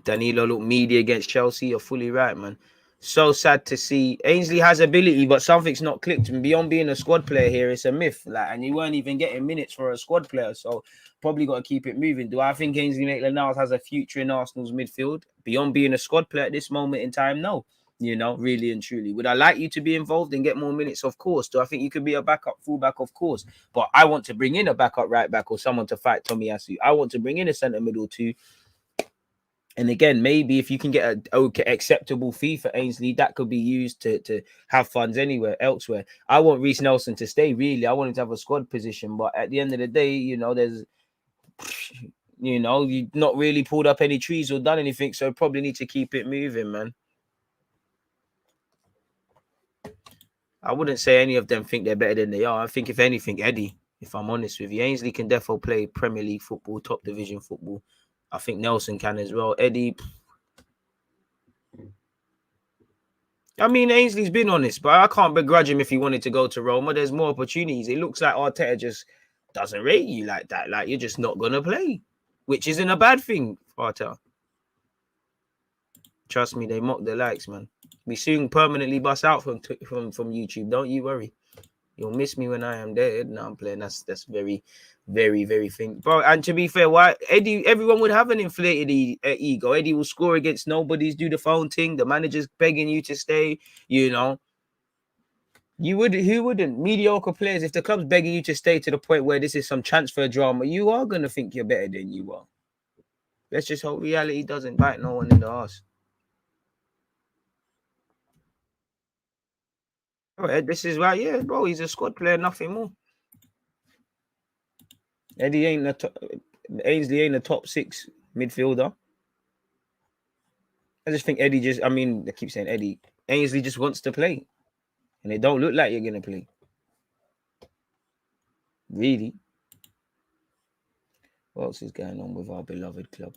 Danilo look media against Chelsea. You're fully right, man. So sad to see. Ainsley has ability, but something's not clicked. And beyond being a squad player here, it's a myth. Like, and you weren't even getting minutes for a squad player, so probably got to keep it moving. Do I think Ainsley Maitland-Niles has a future in Arsenal's midfield? Beyond being a squad player at this moment in time, no. You know, really and truly. Would I like you to be involved and get more minutes? Of course. Do I think you could be a backup fullback? Of course. But I want to bring in a backup right back or someone to fight Tomiyasu. I want to bring in a centre middle too. And again, maybe if you can get an acceptable fee for Ainsley, that could be used to have funds elsewhere. I want Reece Nelson to stay, really. I want him to have a squad position. But at the end of the day, you know, you've not really pulled up any trees or done anything. So probably need to keep it moving, man. I wouldn't say any of them think they're better than they are. I think, if anything, Eddie, if I'm honest with you, Ainsley can definitely play Premier League football, top division football. I think Nelson can as well. Eddie, I mean, Ainsley's been honest, but I can't begrudge him if he wanted to go to Roma. There's more opportunities. It looks like Arteta just doesn't rate you like that. Like, you're just not going to play, which isn't a bad thing, Arteta. Trust me, they mock the likes, man. We soon permanently bust out from YouTube. Don't you worry. You'll miss me when I am dead. No, I'm playing. That's very, very, very thing. Bro, and to be fair, why Eddie, everyone would have an inflated ego. Eddie will score against nobodies, do the phone thing. The manager's begging you to stay, you know. Who wouldn't? Mediocre players, if the club's begging you to stay to the point where this is some transfer drama, you are going to think you're better than you are. Let's just hope reality doesn't bite no one in the ass. All right, this is right. Yeah, bro, he's a squad player, nothing more. Ainsley ain't a top 6 midfielder. I just think I keep saying Eddie. Ainsley just wants to play. And it don't look like you're going to play. Really? What else is going on with our beloved club?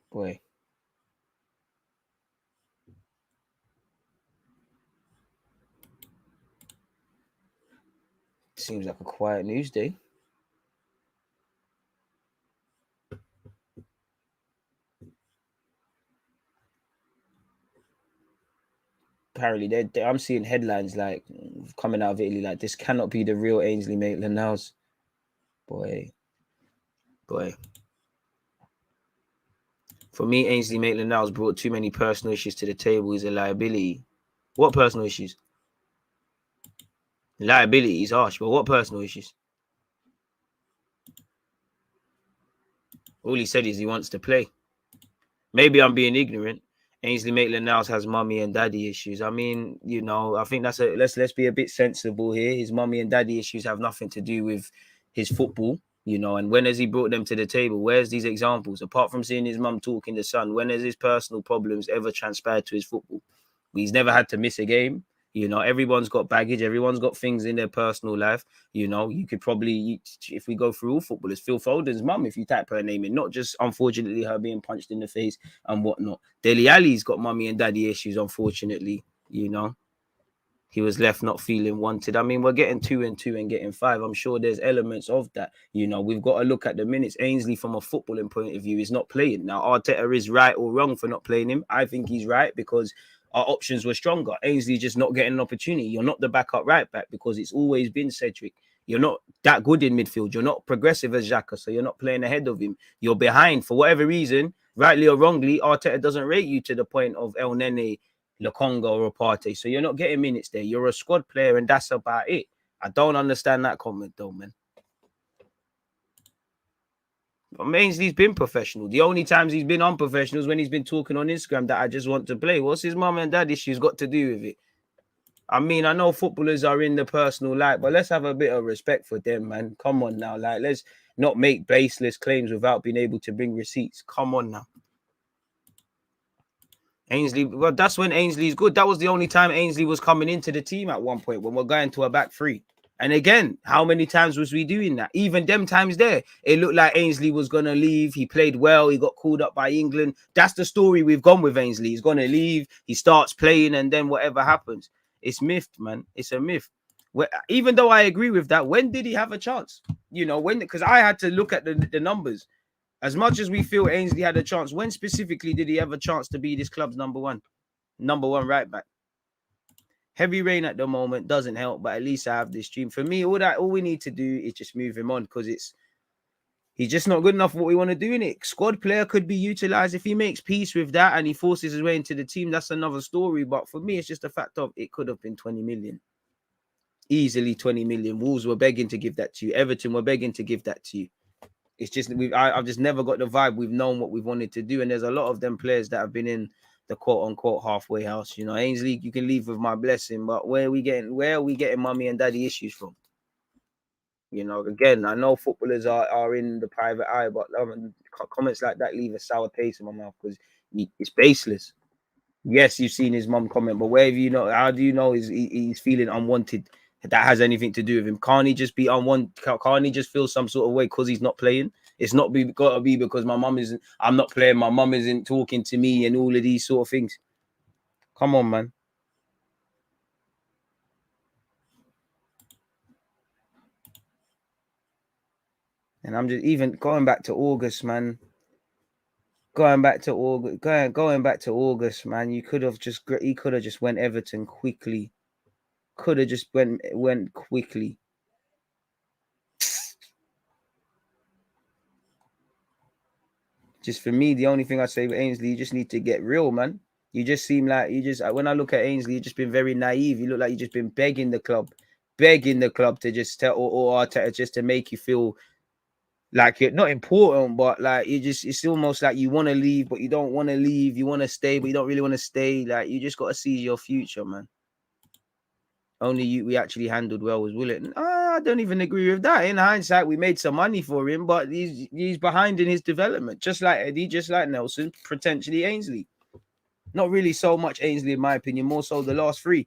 Boy. Seems like a quiet news day. Apparently, I'm seeing headlines like coming out of Italy like, this cannot be the real Ainsley Maitland-Niles. Boy. For me, Ainsley Maitland-Niles brought too many personal issues to the table. He's a liability. What personal issues? Liability is harsh, but what personal issues? All he said is he wants to play. Maybe I'm being ignorant. Ainsley Maitland-Niles has mummy and daddy issues. I mean, you know, I think let's be a bit sensible here. His mummy and daddy issues have nothing to do with his football, you know. And when has he brought them to the table? Where's these examples? Apart from seeing his mum talking to son, when has his personal problems ever transpired to his football? He's never had to miss a game. You know, everyone's got baggage. Everyone's got things in their personal life. You know, you could probably, if we go through all footballers, Phil Foden's mum, if you type her name in, not just, unfortunately, her being punched in the face and whatnot. Dele Alli's got mummy and daddy issues, unfortunately. You know, he was left not feeling wanted. I mean, we're getting 2 and 2 and getting 5. I'm sure there's elements of that. You know, we've got to look at the minutes. Ainsley, from a footballing point of view, is not playing. Now, Arteta is right or wrong for not playing him. I think he's right because our options were stronger. Ainsley just not getting an opportunity. You're not the backup right back because it's always been Cedric. You're not that good in midfield. You're not progressive as XHAKA, so you're not playing ahead of him. You're behind for whatever reason, rightly or wrongly. Arteta doesn't rate you to the point of El Nene Lokonga or Partey. So you're not getting minutes there. You're a squad player, and that's about it. I don't understand that comment though, man. But Ainsley's been professional. The only times he's been unprofessional is when he's been talking on Instagram that I just want to play. What's his mum and dad issues got to do with it? I mean, I know footballers are in the personal light, but let's have a bit of respect for them, man. Come on now. Like, let's not make baseless claims without being able to bring receipts. Come on now. Ainsley, well, that's when Ainsley's good. That was the only time Ainsley was coming into the team at one point when we're going to a back three. And again, how many times was we doing that? Even them times there, it looked like Ainsley was going to leave. He played well. He got called up by England. That's the story we've gone with Ainsley. He's going to leave. He starts playing, and then whatever happens. It's myth, man. It's a myth. Even though I agree with that, when did he have a chance? You know, when? Because I had to look at the numbers. As much as we feel Ainsley had a chance, when specifically did he have a chance to be this club's number one right back? Heavy rain at the moment doesn't help, but at least I have this dream. For me, all we need to do is just move him on because he's just not good enough for what we want to do in it. Squad player could be utilized. If he makes peace with that and he forces his way into the team, that's another story. But for me, it's just a fact of it could have been 20 million. Easily 20 million. Wolves were begging to give that to you. Everton were begging to give that to you. It's just I've just never got the vibe. We've known what we've wanted to do, and there's a lot of them players that have been in the quote unquote halfway house. You know, Ainsley, you can leave with my blessing, but where are we getting mummy and daddy issues from? You know, again, I know footballers are in the private eye, but comments like that leave a sour taste in my mouth because it's baseless. Yes, you've seen his mum comment, but where have you know? How do you know he's feeling unwanted? That has anything to do with him? Can't he just be unwanted? Can't he just feel some sort of way because he's not playing? It's not got to be because my mum isn't. I'm not playing. My mum isn't talking to me, and all of these sort of things. Come on, man. And I'm just even going back to August, man. Going back to August, man. He could have just went Everton quickly. Could have just went quickly. Just for me, the only thing I say with Ainsley, you just need to get real, man. You just seem like when I look at Ainsley, you've just been very naive. You look like you've just been begging the club to just tell or just to make you feel like you're not important, but like it's almost like you want to leave, but you don't want to leave. You want to stay, but you don't really want to stay. Like you just got to seize your future, man. Only we actually handled well was Willett. I don't even agree with that. In hindsight, we made some money for him, but he's behind in his development, just like Eddie, just like Nelson, potentially Ainsley. Not really so much Ainsley, in my opinion, more so the last three.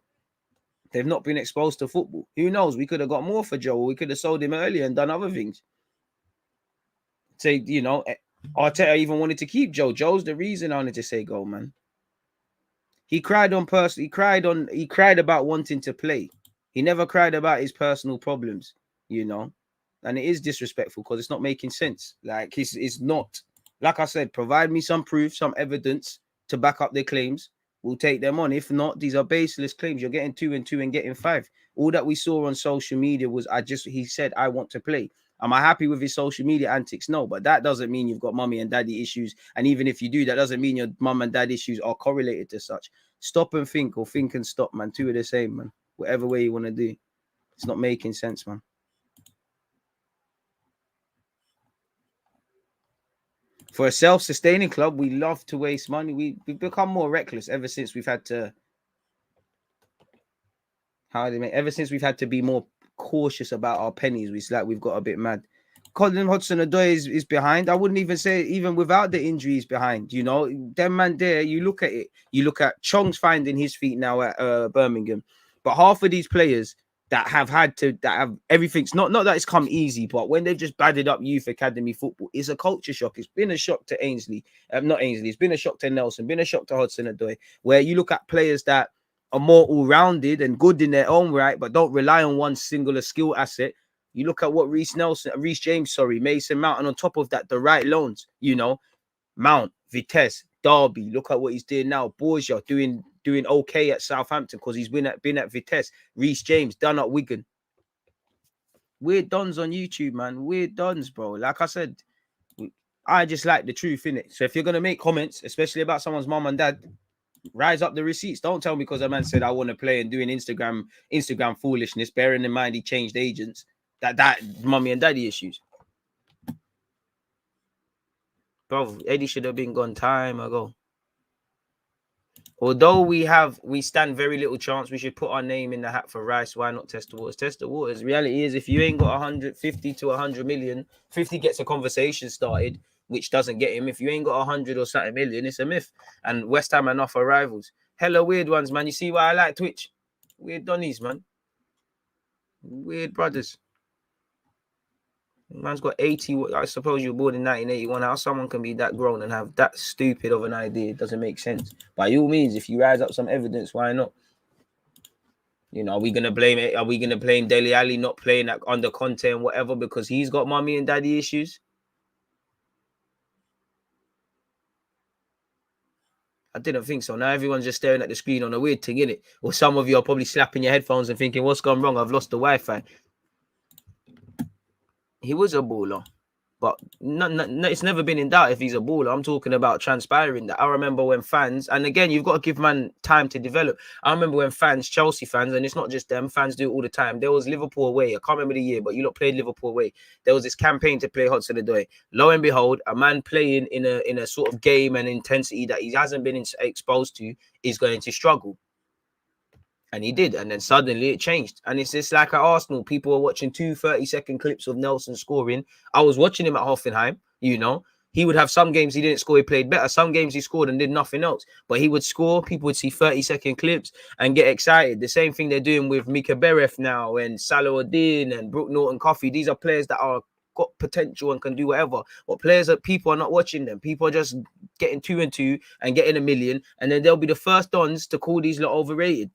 They've not been exposed to football. Who knows? We could have got more for Joe. We could have sold him earlier and done other things. Say, you know, Arteta even wanted to keep Joe. Joe's the reason I wanted to say go, man. He cried He cried about wanting to play. He never cried about his personal problems, you know. And it is disrespectful because it's not making sense. Like it's not. Like I said, provide me some proof, some evidence to back up their claims. We'll take them on. If not, these are baseless claims. You're getting 2 and 2 and getting 5. All that we saw on social media was he said, I want to play. Am I happy with his social media antics? No, but that doesn't mean you've got mummy and daddy issues. And even if you do, that doesn't mean your mum and dad issues are correlated to such. Stop and think, or think and stop, man. Two are the same, man. Whatever way you want to do. It's not making sense, man. For a self-sustaining club, we love to waste money. We've become more reckless ever since we've had to. Ever since we've had to be more cautious about our pennies, we've got a bit mad. Colin Hudson-Odoi is behind. I wouldn't even say even without the injuries behind. You know, them man there. You look at it. You look at Chong's finding his feet now at Birmingham, but half of these players that have everything's not that it's come easy, but when they've just batted up youth academy football, it's a culture shock. It's been a shock to Ainsley, not Ainsley. It's been a shock to Nelson. Been a shock to Hudson-Odoi. Where you look at players that are more all-rounded and good in their own right, but don't rely on one singular skill asset. You look at what Reece James, Mason Mount, and on top of that, the right loans, you know, Mount, Vitesse, Derby. Look at what he's doing now. Borgia doing okay at Southampton because he's been at Vitesse. Reece James done at Wigan. We're dons on YouTube, man. We're dons, bro. Like I said, I just like the truth in it. So if you're gonna make comments, especially about someone's mom and dad, Rise up the receipts. Don't tell me because a man said I want to play and doing Instagram foolishness, bearing in mind he changed agents. That mommy and daddy issues. Bro, Eddie should have been gone time ago. Although we stand very little chance, we should put our name in the hat for Rice. Why not test the waters? Test the waters. Reality is, if you ain't got 150 to 100 million, 50 gets a conversation started, which doesn't get him. If you ain't got 100 or something million, it's a myth. And West Ham are not for rivals. Hella weird ones, man. You see why I like Twitch? Weird Donnies, man. Weird brothers. Man's got 80. I suppose you were born in 1981. How someone can be that grown and have that stupid of an idea? It doesn't make sense. By all means, if you rise up some evidence, why not? You know, are we gonna blame it? Are we gonna blame Dele Alli not playing that under Conte and whatever because he's got mommy and daddy issues? I didn't think so. Now everyone's just staring at the screen on a weird thing, innit? Or some of you are probably slapping your headphones and thinking, "What's gone wrong? I've lost the Wi-Fi." He was a baller. But no, it's never been in doubt if he's a baller. I'm talking about transpiring that. I remember when fans, and again, you've got to give man time to develop. I remember when fans, Chelsea fans, and it's not just them, fans do it all the time. There was Liverpool away. I can't remember the year, but you lot played Liverpool away. There was this campaign to play Hudson-Odoi. Lo and behold, a man playing in a sort of game and intensity that he hasn't been exposed to is going to struggle. And he did. And then suddenly it changed. And it's just like at Arsenal. People were watching 2 30-second clips of Nelson scoring. I was watching him at Hoffenheim, you know. He would have some games he didn't score, he played better. Some games he scored and did nothing else. But he would score. People would see 30-second clips and get excited. The same thing they're doing with Mika Beref now and Salah-Udin and Brook Norton-Coffey. These are players that are got potential and can do whatever. But players that people are not watching them. People are just getting 2 and 2 and getting a million. And then they'll be the first dons to call these lot overrated.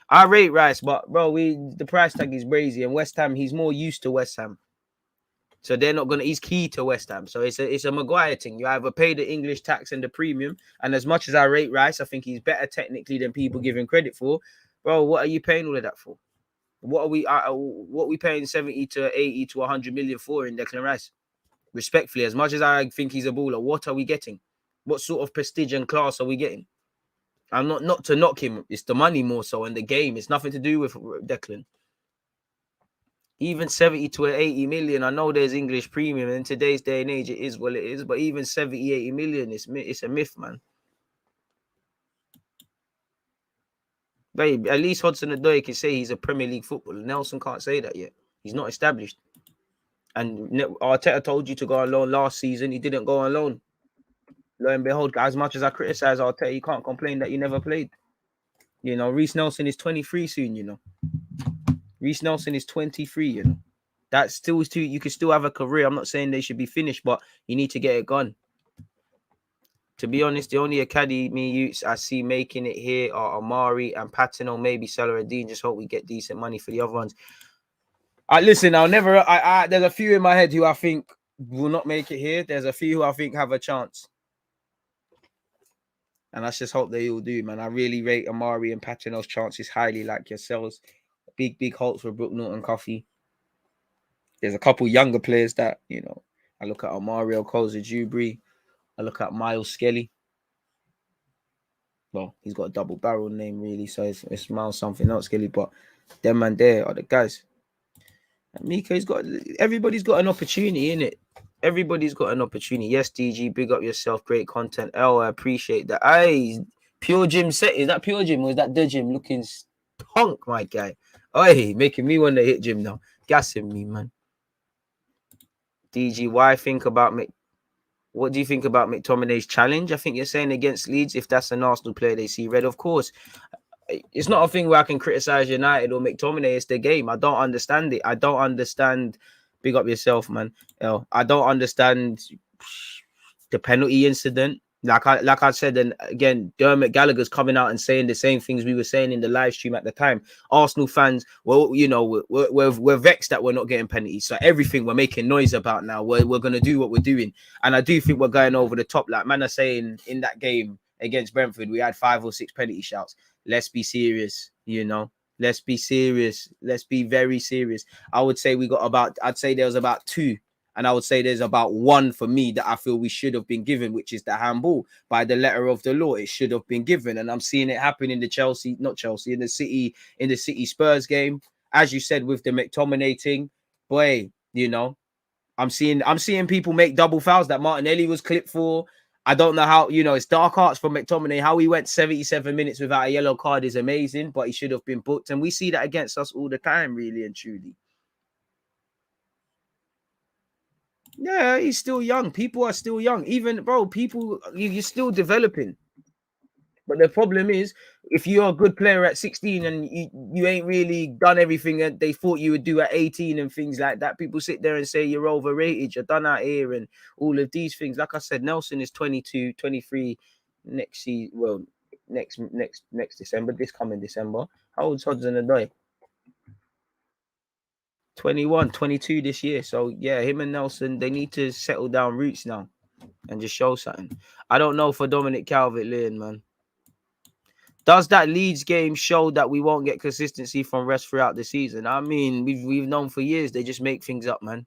I rate Rice, but bro, the price tag is crazy. And West Ham, he's more used to West Ham, so they're not gonna. He's key to West Ham, so it's a Maguire thing. You either pay the English tax and the premium. And as much as I rate Rice, I think he's better technically than people give him credit for. Bro, what are you paying all of that for? What are we paying 70 to 80 to 100 million for in Declan Rice? Respectfully, as much as I think he's a baller, what are we getting? What sort of prestige and class are we getting? I'm not to knock him. It's the money more so in the game. It's nothing to do with Declan. Even 70 to 80 million. I know there's English premium. In today's day and age, it is what it is. But even 70, 80 million, it's a myth, man. Babe, at least Hudson-Odoi can say he's a Premier League footballer. Nelson can't say that yet. He's not established. And Arteta told you to go on loan last season. He didn't go on loan. Lo and behold, as much as I criticize Arteta, you can't complain that he never played. You know, Reece Nelson is 23 soon, you know. Reece Nelson is 23, you know. That's still too, you can still have a career. I'm not saying they should be finished, but you need to get it gone. To be honest, the only academy youths I see making it here are Amari and Patino, maybe Salah-Udin. Just hope we get decent money for the other ones. Listen, there's a few in my head who I think will not make it here. There's a few who I think have a chance. And let's just hope they all do, man. I really rate Amari and Patino's chances highly, like yourselves. Big hopes for Brook Norton-Coffey. There's a couple younger players that, you know, I look at Mario Koza-Jubri. I look at Miles Skelly. Well, he's got a double barrel name, really, so it's Miles something else, Skelly. But them man there are the guys. And Miko's got, everybody's got an opportunity, innit? Everybody's got an opportunity. Yes, DG, big up yourself. Great content. I appreciate that. Pure Gym set. Is that Pure Gym or is that the gym looking punk, my guy? Making me want to hit gym now. Gassing me, man. DG, what do you think about McTominay's challenge? I think you're saying against Leeds, if that's an Arsenal player they see red, of course. It's not a thing where I can criticize United or McTominay. It's the game. I don't understand it. I don't understand. Big up yourself, man. I don't understand the penalty incident. Like I said, and again, Dermot Gallagher's coming out and saying the same things we were saying in the live stream at the time. Arsenal fans, well, you know, we're vexed that we're not getting penalties. So everything we're making noise about now, we're going to do what we're doing. And I do think we're going over the top. Like man are saying in that game against Brentford, we had 5 or 6 penalty shouts. Let's be serious, you know. Let's be serious. Let's be very serious. I would say I'd say there was about 2 And I would say there's about one for me that I feel we should have been given, which is the handball. By the letter of the law, it should have been given. And I'm seeing it happen in the in the City Spurs game. As you said, with the McTominay thing, boy, I'm seeing people make double fouls that Martinelli was clipped for. I don't know how, it's dark arts from McTominay. How he went 77 minutes without a yellow card is amazing, but he should have been booked. And we see that against us all the time, really and truly. Yeah, he's still young. People are still young. Even, bro, you're still developing. But the problem is, if you're a good player at 16 and you ain't really done everything that they thought you would do at 18 and things like that, people sit there and say you're overrated, you're done out here and all of these things. Like I said, Nelson is 22, 23 next season. Well, next December, this coming December. How old's Hudson-Odoi? 21, 22 this year. So yeah, him and Nelson, they need to settle down roots now and just show something. I don't know for Dominic Calvert-Lewin, man. Does that Leeds game show that we won't get consistency from rest throughout the season? I mean, we've known for years they just make things up, man.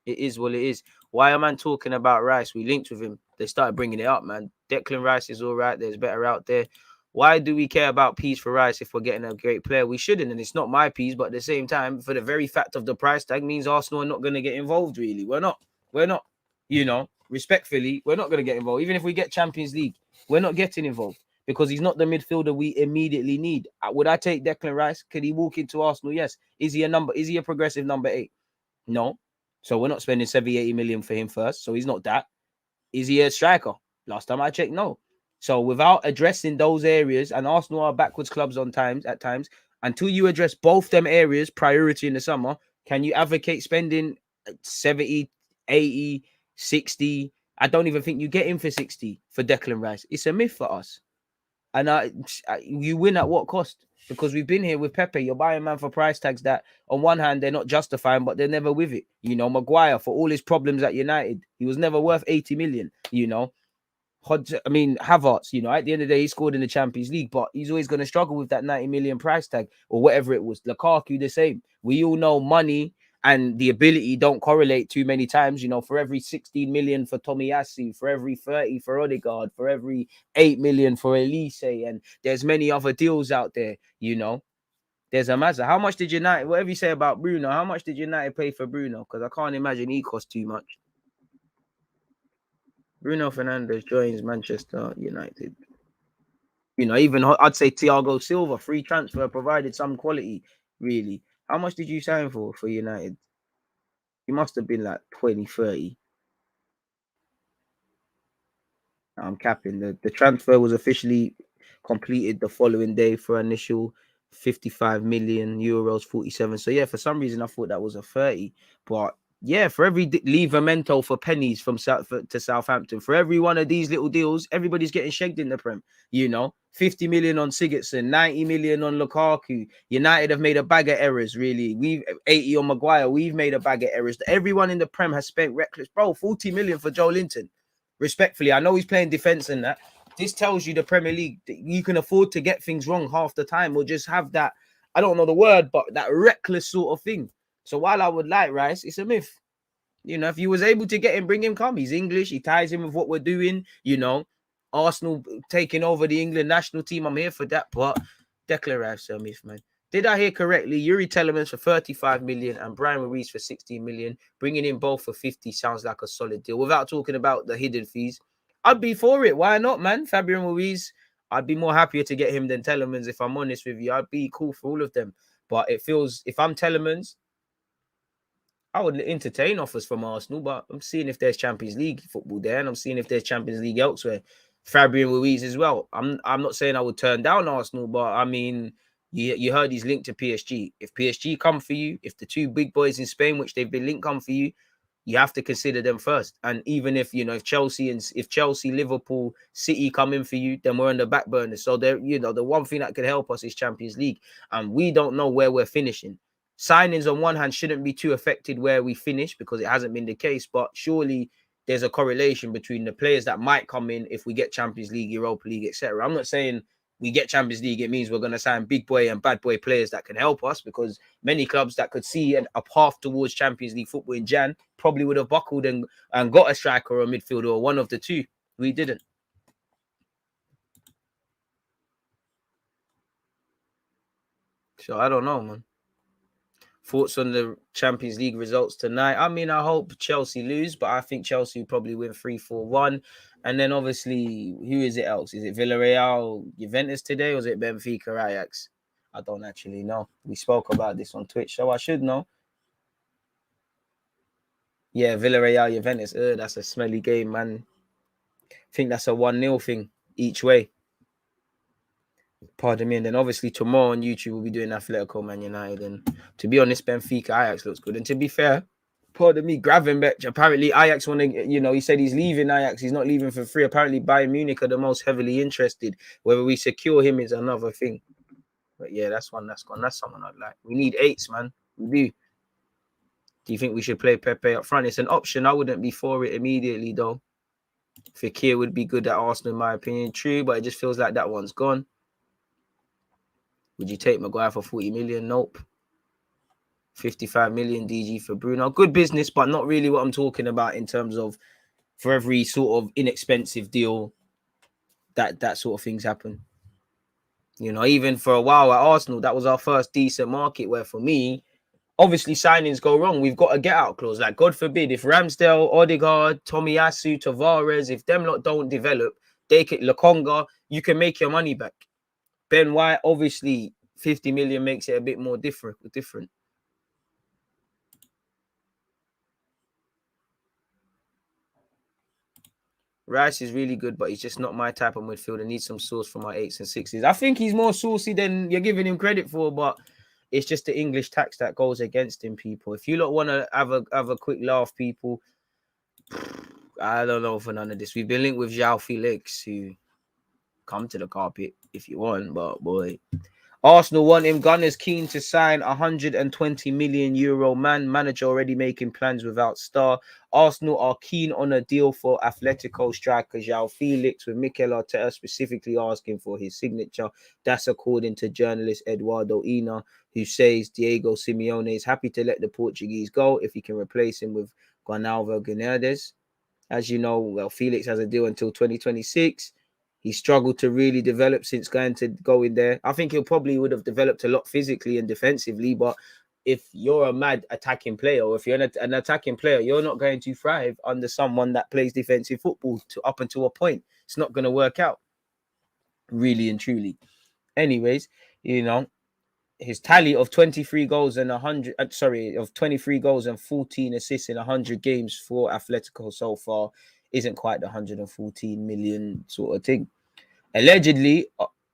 It is what it is. Why am I talking about Rice? We linked with him. They started bringing it up, man. Declan Rice is all right. There's better out there. Why do we care about peas for Rice if we're getting a great player? We shouldn't, and it's not my peas, but at the same time, for the very fact of the price tag means Arsenal are not going to get involved, really. We're not. Respectfully, we're not going to get involved. Even if we get Champions League, we're not getting involved because he's not the midfielder we immediately need. Would I take Declan Rice? Could he walk into Arsenal? Yes. Is he a progressive number 8? No. So we're not spending 70, 80 million for him first. So he's not that. Is he a striker? Last time I checked, no. So without addressing those areas, and Arsenal are backwards clubs at times, until you address both them areas, priority in the summer, can you advocate spending 70, 80, 60? I don't even think you get him for 60 for Declan Rice. It's a myth for us. And you win at what cost? Because we've been here with Pepe. You're buying man for price tags that, on one hand, they're not justifying, but they're never with it. Maguire, for all his problems at United, he was never worth 80 million. Havertz, at the end of the day, he scored in the Champions League, but he's always going to struggle with that 90 million price tag or whatever it was. Lukaku, the same. We all know money and the ability don't correlate too many times. For every 16 million for Tomiyasu, for every 30 for Odegaard, for every 8 million for Olise, and there's many other deals out there. There's a matter. How much did United, whatever you say about Bruno, how much did United pay for Bruno? Because I can't imagine he cost too much. Bruno Fernandes joins Manchester United. Even I'd say Thiago Silva, free transfer, provided some quality, really. How much did you sign for United? He must have been like 20, 30. I'm capping. The transfer was officially completed the following day for initial 55 million euros, 47. So yeah, for some reason I thought that was a 30. But yeah, for every Livramento for pennies from to Southampton, for every one of these little deals, everybody's getting shagged in the Prem. 50 million on Sigurdsson, 90 million on Lukaku. United have made a bag of errors, really. We've 80 on Maguire. We've made a bag of errors. Everyone in the Prem has spent reckless. Bro, 40 million for Joe Linton. Respectfully, I know he's playing defense and that. This tells you the Premier League, you can afford to get things wrong half the time or just have that, I don't know the word, but that reckless sort of thing. So while I would like Rice, it's a myth. If you was able to get him, bring him, come. He's English. He ties in with what we're doing. Arsenal taking over the England national team. I'm here for that. But Declan Rice, a myth, man. Did I hear correctly? Yuri Telemans for 35 million and Brian Ruiz for 16 million. Bringing in both for 50 sounds like a solid deal. Without talking about the hidden fees, I'd be for it. Why not, man? Fabian Ruiz, I'd be more happier to get him than Telemans, if I'm honest with you. I'd be cool for all of them. But it feels, if I'm Telemans, I would entertain offers from Arsenal, but I'm seeing if there's Champions League football there, and I'm seeing if there's Champions League elsewhere. Fabian Ruiz as well. I'm not saying I would turn down Arsenal, but I mean, you heard he's linked to PSG. If PSG come for you, if the two big boys in Spain, which they've been linked, come for you, you have to consider them first. And even if if Chelsea, Liverpool, City come in for you, then we're on the back burner. So there, the one thing that could help us is Champions League, and we don't know where we're finishing. Signings on one hand shouldn't be too affected where we finish because it hasn't been the case, but surely there's a correlation between the players that might come in if we get Champions League, Europa League, etc. I'm not saying we get Champions League, it means we're going to sign big boy and bad boy players that can help us, because many clubs that could see a path towards Champions League football in Jan probably would have buckled and got a striker or a midfielder or one of the two. We didn't. So I don't know, man. Thoughts on the Champions League results tonight? I mean, I hope Chelsea lose, but I think Chelsea will probably win 3-4-1. And then obviously, who is it else? Is it Villarreal, Juventus today, or is it Benfica, Ajax? I don't actually know. We spoke about this on Twitch, so I should know. Yeah, Villarreal, Juventus. That's a smelly game, man. I think that's a 1-0 thing each way. Pardon me. And then obviously tomorrow on YouTube, we'll be doing Atletico Man United. And to be honest, Benfica, Ajax looks good. And to be fair, pardon me, Gravenberch, apparently Ajax want to, he said he's leaving Ajax. He's not leaving for free. Apparently Bayern Munich are the most heavily interested. Whether we secure him is another thing. But yeah, that's one that's gone. That's someone I'd like. We need 8s, man. We do. Do you think we should play Pepe up front? It's an option. I wouldn't be for it immediately, though. Fekir would be good at Arsenal, in my opinion. True, but it just feels like that one's gone. Would you take Maguire for 40 million? Nope. 55 million DG for Bruno. Good business, but not really what I'm talking about in terms of for every sort of inexpensive deal that sort of things happen. Even for a while at Arsenal, that was our first decent market where for me, obviously signings go wrong. We've got a get out clause. Like, God forbid, if Ramsdale, Odegaard, Tomiyasu, Tavares, if them lot don't develop, they can Lokonga, you can make your money back. Ben White, obviously, 50 million makes it a bit more different. Rice is really good, but he's just not my type of midfielder. Needs some sauce from my 8s and 6s. I think he's more saucy than you're giving him credit for, but it's just the English tax that goes against him, people. If you lot want to have a quick laugh, people, I don't know for none of this. We've been linked with JOAO Felix, who come to the carpet if you want, but boy. Arsenal want him. Gunners keen to sign 120 million euro man. Manager already making plans without star. Arsenal are keen on a deal for Atletico striker JOAO Felix, with Mikel Arteta specifically asking for his signature. That's according to journalist Eduardo Ina, who says Diego Simeone is happy to let the Portuguese go if he can replace him with Gonçalves Guedes. As you know, Felix has a deal until 2026. He struggled to really develop since going in there. I think he probably would have developed a lot physically and defensively, but if you're a mad attacking player, or if you're an attacking player, you're not going to thrive under someone that plays defensive football up until a point. It's not going to work out, really and truly. Anyways, his tally of 23 goals and 23 goals and 14 assists in 100 games for Atletico so far isn't quite the 114 million sort of thing. Allegedly,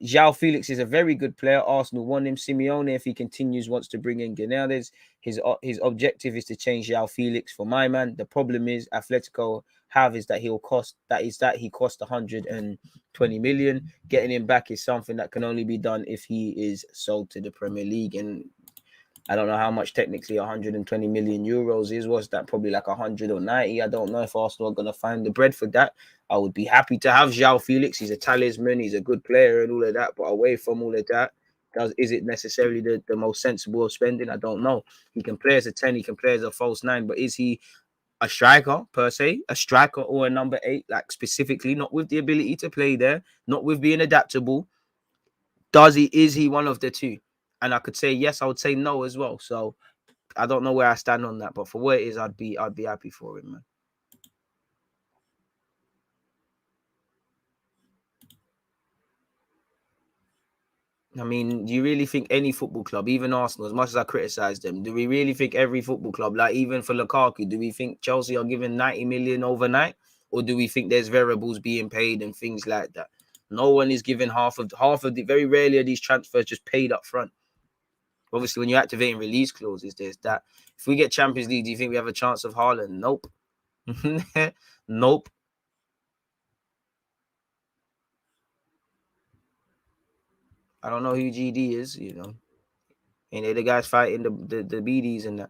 JOAO Felix is a very good player. Arsenal want him. Simeone, if he continues, wants to bring in Guedes. His objective is to change JOAO Felix for my man. The problem is Atletico is that he cost 120 million. Getting him back is something that can only be done if he is sold to the Premier League. And I don't know how much technically 120 million euros is. What's that? Probably like 100 or 90. I don't know if Arsenal are going to find the bread for that. I would be happy to have JOAO Felix. He's a talisman. He's a good player and all of that. But away from all of that, is it necessarily the most sensible of spending? I don't know. He can play as a 10. He can play as a false 9. But is he a striker per se? A striker or a number 8? Like specifically, not with the ability to play there, not with being adaptable. Is he one of the two? And I could say yes, I would say no as well. So I don't know where I stand on that, but for what it is, I'd be happy for him, man. I mean, do you really think any football club, even Arsenal, as much as I criticize them, do we really think every football club, like even for Lukaku, do we think Chelsea are giving 90 million overnight? Or do we think there's variables being paid and things like that? No one is giving half of the, very rarely are these transfers just paid up front. Obviously, when you're activating release clauses, there's that. If we get Champions League, do you think we have a chance of Haaland? Nope. Nope. I don't know who GD is, And they're the guys fighting the BDs and that.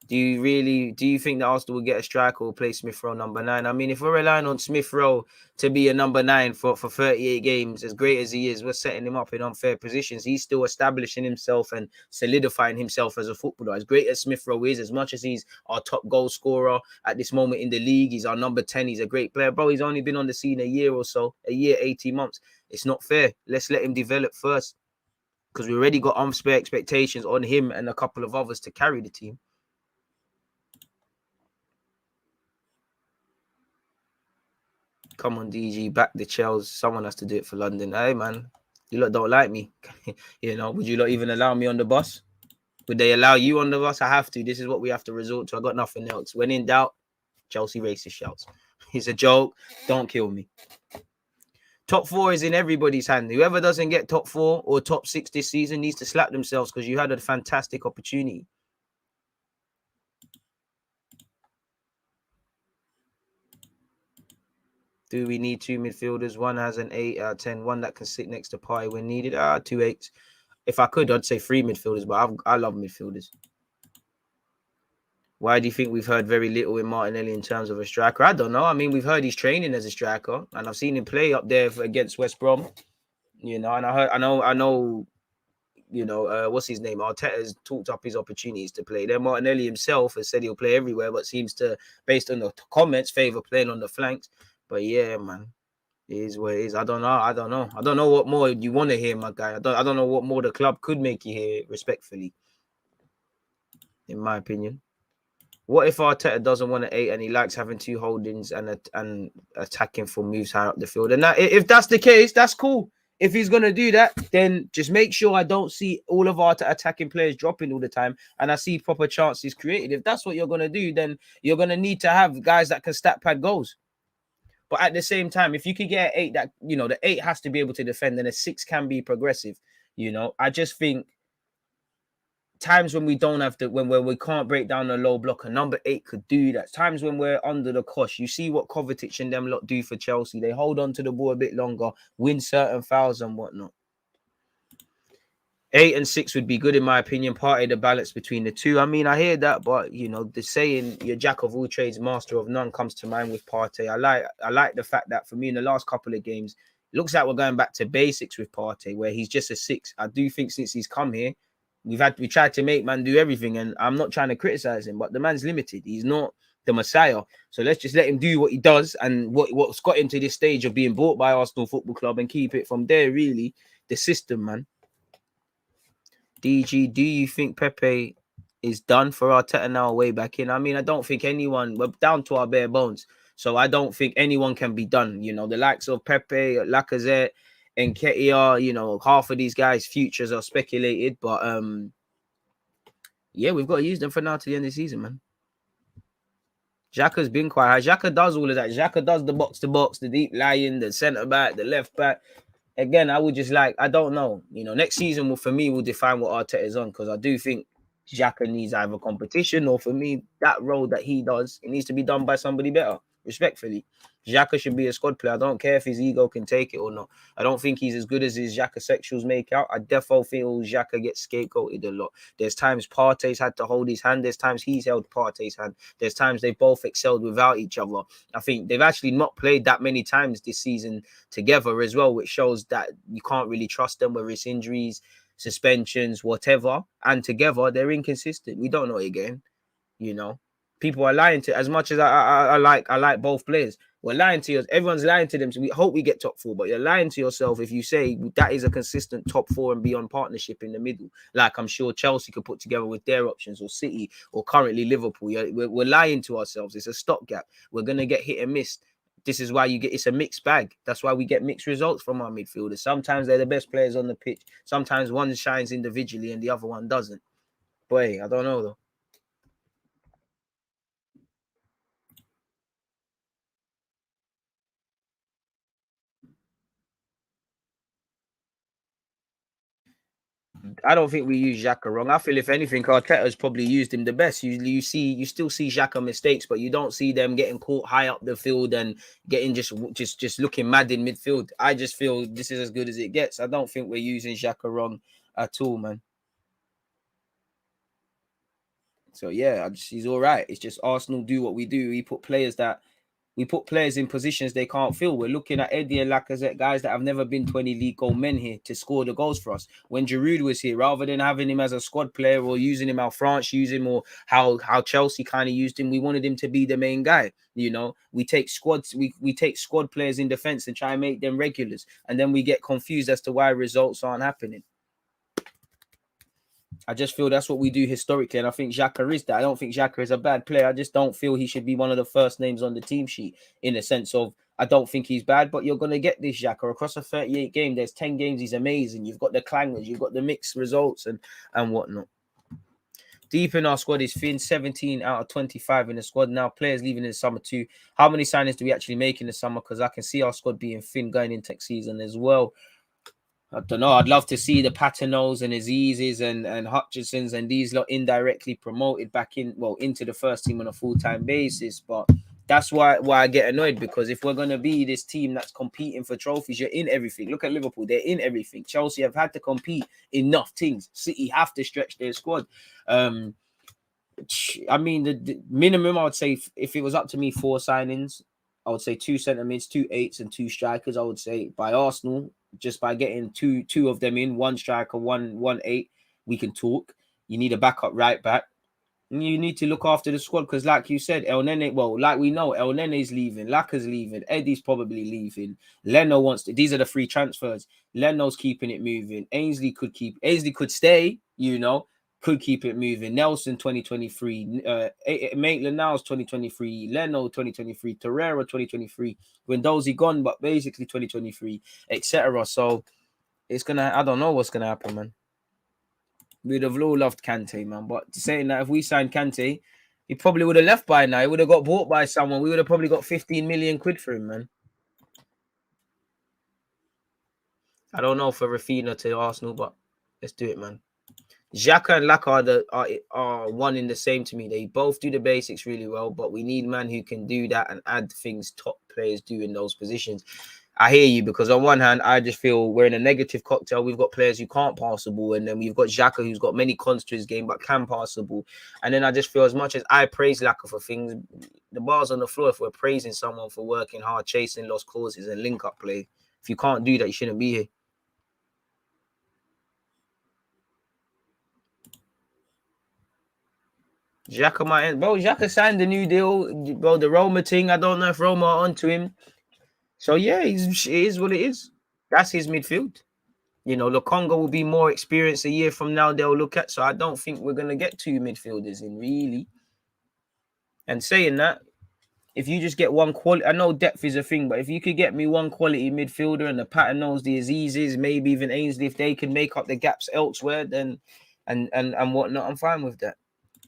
Do you think that Arsenal will get a striker or play Smith Rowe number 9? I mean, if we're relying on Smith Rowe to be a number 9 for 38 games, as great as he is, we're setting him up in unfair positions. He's still establishing himself and solidifying himself as a footballer. As great as Smith Rowe is, as much as he's our top goal scorer at this moment in the league, he's our number 10, he's a great player. Bro, he's only been on the scene a year or so, a year, 18 months. It's not fair. Let's let him develop first, because we already got unfair expectations on him and a couple of others to carry the team. Come on, DG, back the Chels. Someone has to do it for London. Hey, man, you lot don't like me. You know, would you lot even allow me on the bus? Would they allow you on the bus? I have to. This is what we have to resort to. I got nothing else. When in doubt, Chelsea racist shouts. It's a joke. Don't kill me. Top 4 is in everybody's hand. Whoever doesn't get top 4 or top 6 this season needs to slap themselves, because you had a fantastic opportunity. Do we need 2 midfielders? One has an 8 out of 10. One that can sit next to Party when needed. 2 8s. If I could, I'd say 3 midfielders, but I love midfielders. Why do you think we've heard very little in Martinelli in terms of a striker? I don't know. I mean, we've heard he's training as a striker, and I've seen him play up there against West Brom. You know, and I know. You know, what's his name? Arteta's talked up his opportunities to play. Then Martinelli himself has said he'll play everywhere, but seems to, based on the comments, favour playing on the flanks. But yeah, man, it is what it is. I don't know what more you want to hear, my guy. I don't know what more the club could make you hear, respectfully, in my opinion. What if Arteta doesn't want to 8 and he likes having 2 holdings and attacking for moves high up the field? And that, if that's the case, that's cool. If he's going to do that, then just make sure I don't see all of our attacking players dropping all the time and I see proper chances created. If that's what you're going to do, then you're going to need to have guys that can stat pad goals. But at the same time, if you could get an 8 that, you know, the 8 has to be able to defend and a 6 can be progressive. You know, I just think times when we don't have to, when we can't break down a low block, a number 8 could do that. Times when we're under the cosh, you see what Kovacic and them lot do for Chelsea. They hold on to the ball a bit longer, win certain fouls and whatnot. 8 and 6 would be good, in my opinion. Partey the balance between the two. I mean, I hear that, but you know, the saying "you're jack of all trades, master of none" comes to mind with Partey. I like the fact that for me in the last couple of games, it looks like we're going back to basics with Partey, where he's just a 6. I do think since he's come here, we tried to make man do everything, and I'm not trying to criticize him, but the man's limited. He's not the Messiah. So let's just let him do what he does and what's got him to this stage of being bought by Arsenal Football Club and keep it from there, really. The system, man. DG, do you think Pepe is done for Arteta now way back in? I mean, I don't think anyone, we're down to our bare bones. So I don't think anyone can be done. You know, the likes of Pepe, Lacazette, and Nketiah, you know, half of these guys' futures are speculated. But yeah, we've got to use them for now to the end of the season, man. XHAKA's been quite high. XHAKA does all of that. XHAKA does the box-to-box, the deep lying, the centre-back, the left-back. Again, I would just like, I don't know. You know, next season will, for me, will define what Arteta is on, because I do think XHAKA needs either competition or, for me, that role that he does, it needs to be done by somebody better, respectfully. XHAKA should be a squad player. I don't care if his ego can take it or not. I don't think he's as good as his XHAKA sexuals make out. I defo feel XHAKA gets scapegoated a lot. There's times Partey's had to hold his hand. There's times he's held Partey's hand. There's times they both excelled without each other. I think they've actually not played that many times this season together as well, which shows that you can't really trust them, whether it's injuries, suspensions, whatever. And together, they're inconsistent. We don't know it again, you know. People are lying to, as much as I like both players. We're lying to you. Everyone's lying to them. So we hope we get top 4, but you're lying to yourself if you say that is a consistent top 4 and beyond partnership in the middle. Like I'm sure Chelsea could put together with their options, or City, or currently Liverpool. We're lying to ourselves. It's a stopgap. We're gonna get hit and miss. This is why it's a mixed bag. That's why we get mixed results from our midfielders. Sometimes they're the best players on the pitch. Sometimes one shines individually and the other one doesn't. Boy, I don't know though. I don't think we use XHAKA wrong. I feel if anything, Arteta's probably used him the best. You still see XHAKA mistakes, but you don't see them getting caught high up the field and getting just looking mad in midfield. I just feel this is as good as it gets. I don't think we're using XHAKA wrong at all, man. So yeah, he's all right. It's just Arsenal do what we do. We put players in positions they can't fill. We're looking at Eddie and Lacazette, guys that have never been 20 league goal men here to score the goals for us. When Giroud was here, rather than having him as a squad player or using him how France used him or how Chelsea kind of used him, we wanted him to be the main guy. You know, we take squads, we take squad players in defense and try and make them regulars, and then we get confused as to why results aren't happening. I just feel that's what we do historically, and I think XHAKA is that. I don't think XHAKA is a bad player. I just don't feel he should be one of the first names on the team sheet, in a sense of I don't think he's bad, but you're going to get this XHAKA across a 38 game. There's 10 games he's amazing. You've got the clangers, you've got the mixed results and whatnot. Deep in our squad is Finn, 17 out of 25 in the squad. Now players leaving in the summer too. How many signings do we actually make in the summer? Because I can see our squad being Finn going into next season as well. I don't know. I'd love to see the Paternos and Azizes and Hutchinsons and these lot indirectly promoted back into the first team on a full-time basis. But that's why I get annoyed, because if we're going to be this team that's competing for trophies, you're in everything. Look at Liverpool. They're in everything. Chelsea have had to compete enough things. City have to stretch their squad. I mean, the minimum, I would say, if it was up to me, 4 signings, I would say 2 centre mids, 2 8s, and 2 strikers. I would say by Arsenal, just by getting two of them in, 1 striker, 1 8, we can talk. You need a backup right back. And you need to look after the squad, because like you said, El Nene, well, like we know, El Nene's leaving, Laka's leaving, Eddie's probably leaving. Leno wants to, these are the 3 transfers. Leno's keeping it moving. Ainsley could stay, you know, could keep it moving. Nelson 2023, Maitland-Niles 2023, Leno 2023, Torreira 2023, Guendouzi gone, but basically 2023, etc. So it's gonna, I don't know what's gonna happen, man. We'd have all loved Kante, man. But saying that, if we signed Kante, he probably would have left by now. He would have got bought by someone. We would have probably got 15 million quid for him, man. I don't know for Rafinha to Arsenal, but let's do it, man. XHAKA and Laka are one in the same to me. They both do the basics really well, but we need man who can do that and add things top players do in those positions. I hear you, because on one hand, I just feel we're in a negative cocktail. We've got players who can't pass the ball, and then we've got XHAKA who's got many cons to his game but can pass the ball. And then I just feel, as much as I praise Laka for things, the bar's on the floor if we're praising someone for working hard, chasing lost causes and link-up play. If you can't do that, you shouldn't be here. XHAKA might end. Bro, XHAKA signed a new deal. Bro, the Roma thing, I don't know if Roma are onto him. So, yeah, it is what it is. That's his midfield. You know, Lokonga will be more experienced a year from now, they'll look at. So, I don't think we're going to get 2 midfielders in, really. And saying that, if you just get one quality, I know depth is a thing, but if you could get me one quality midfielder and the Paternos, the Azizes, maybe even Ainsley, if they can make up the gaps elsewhere, then and whatnot, I'm fine with that.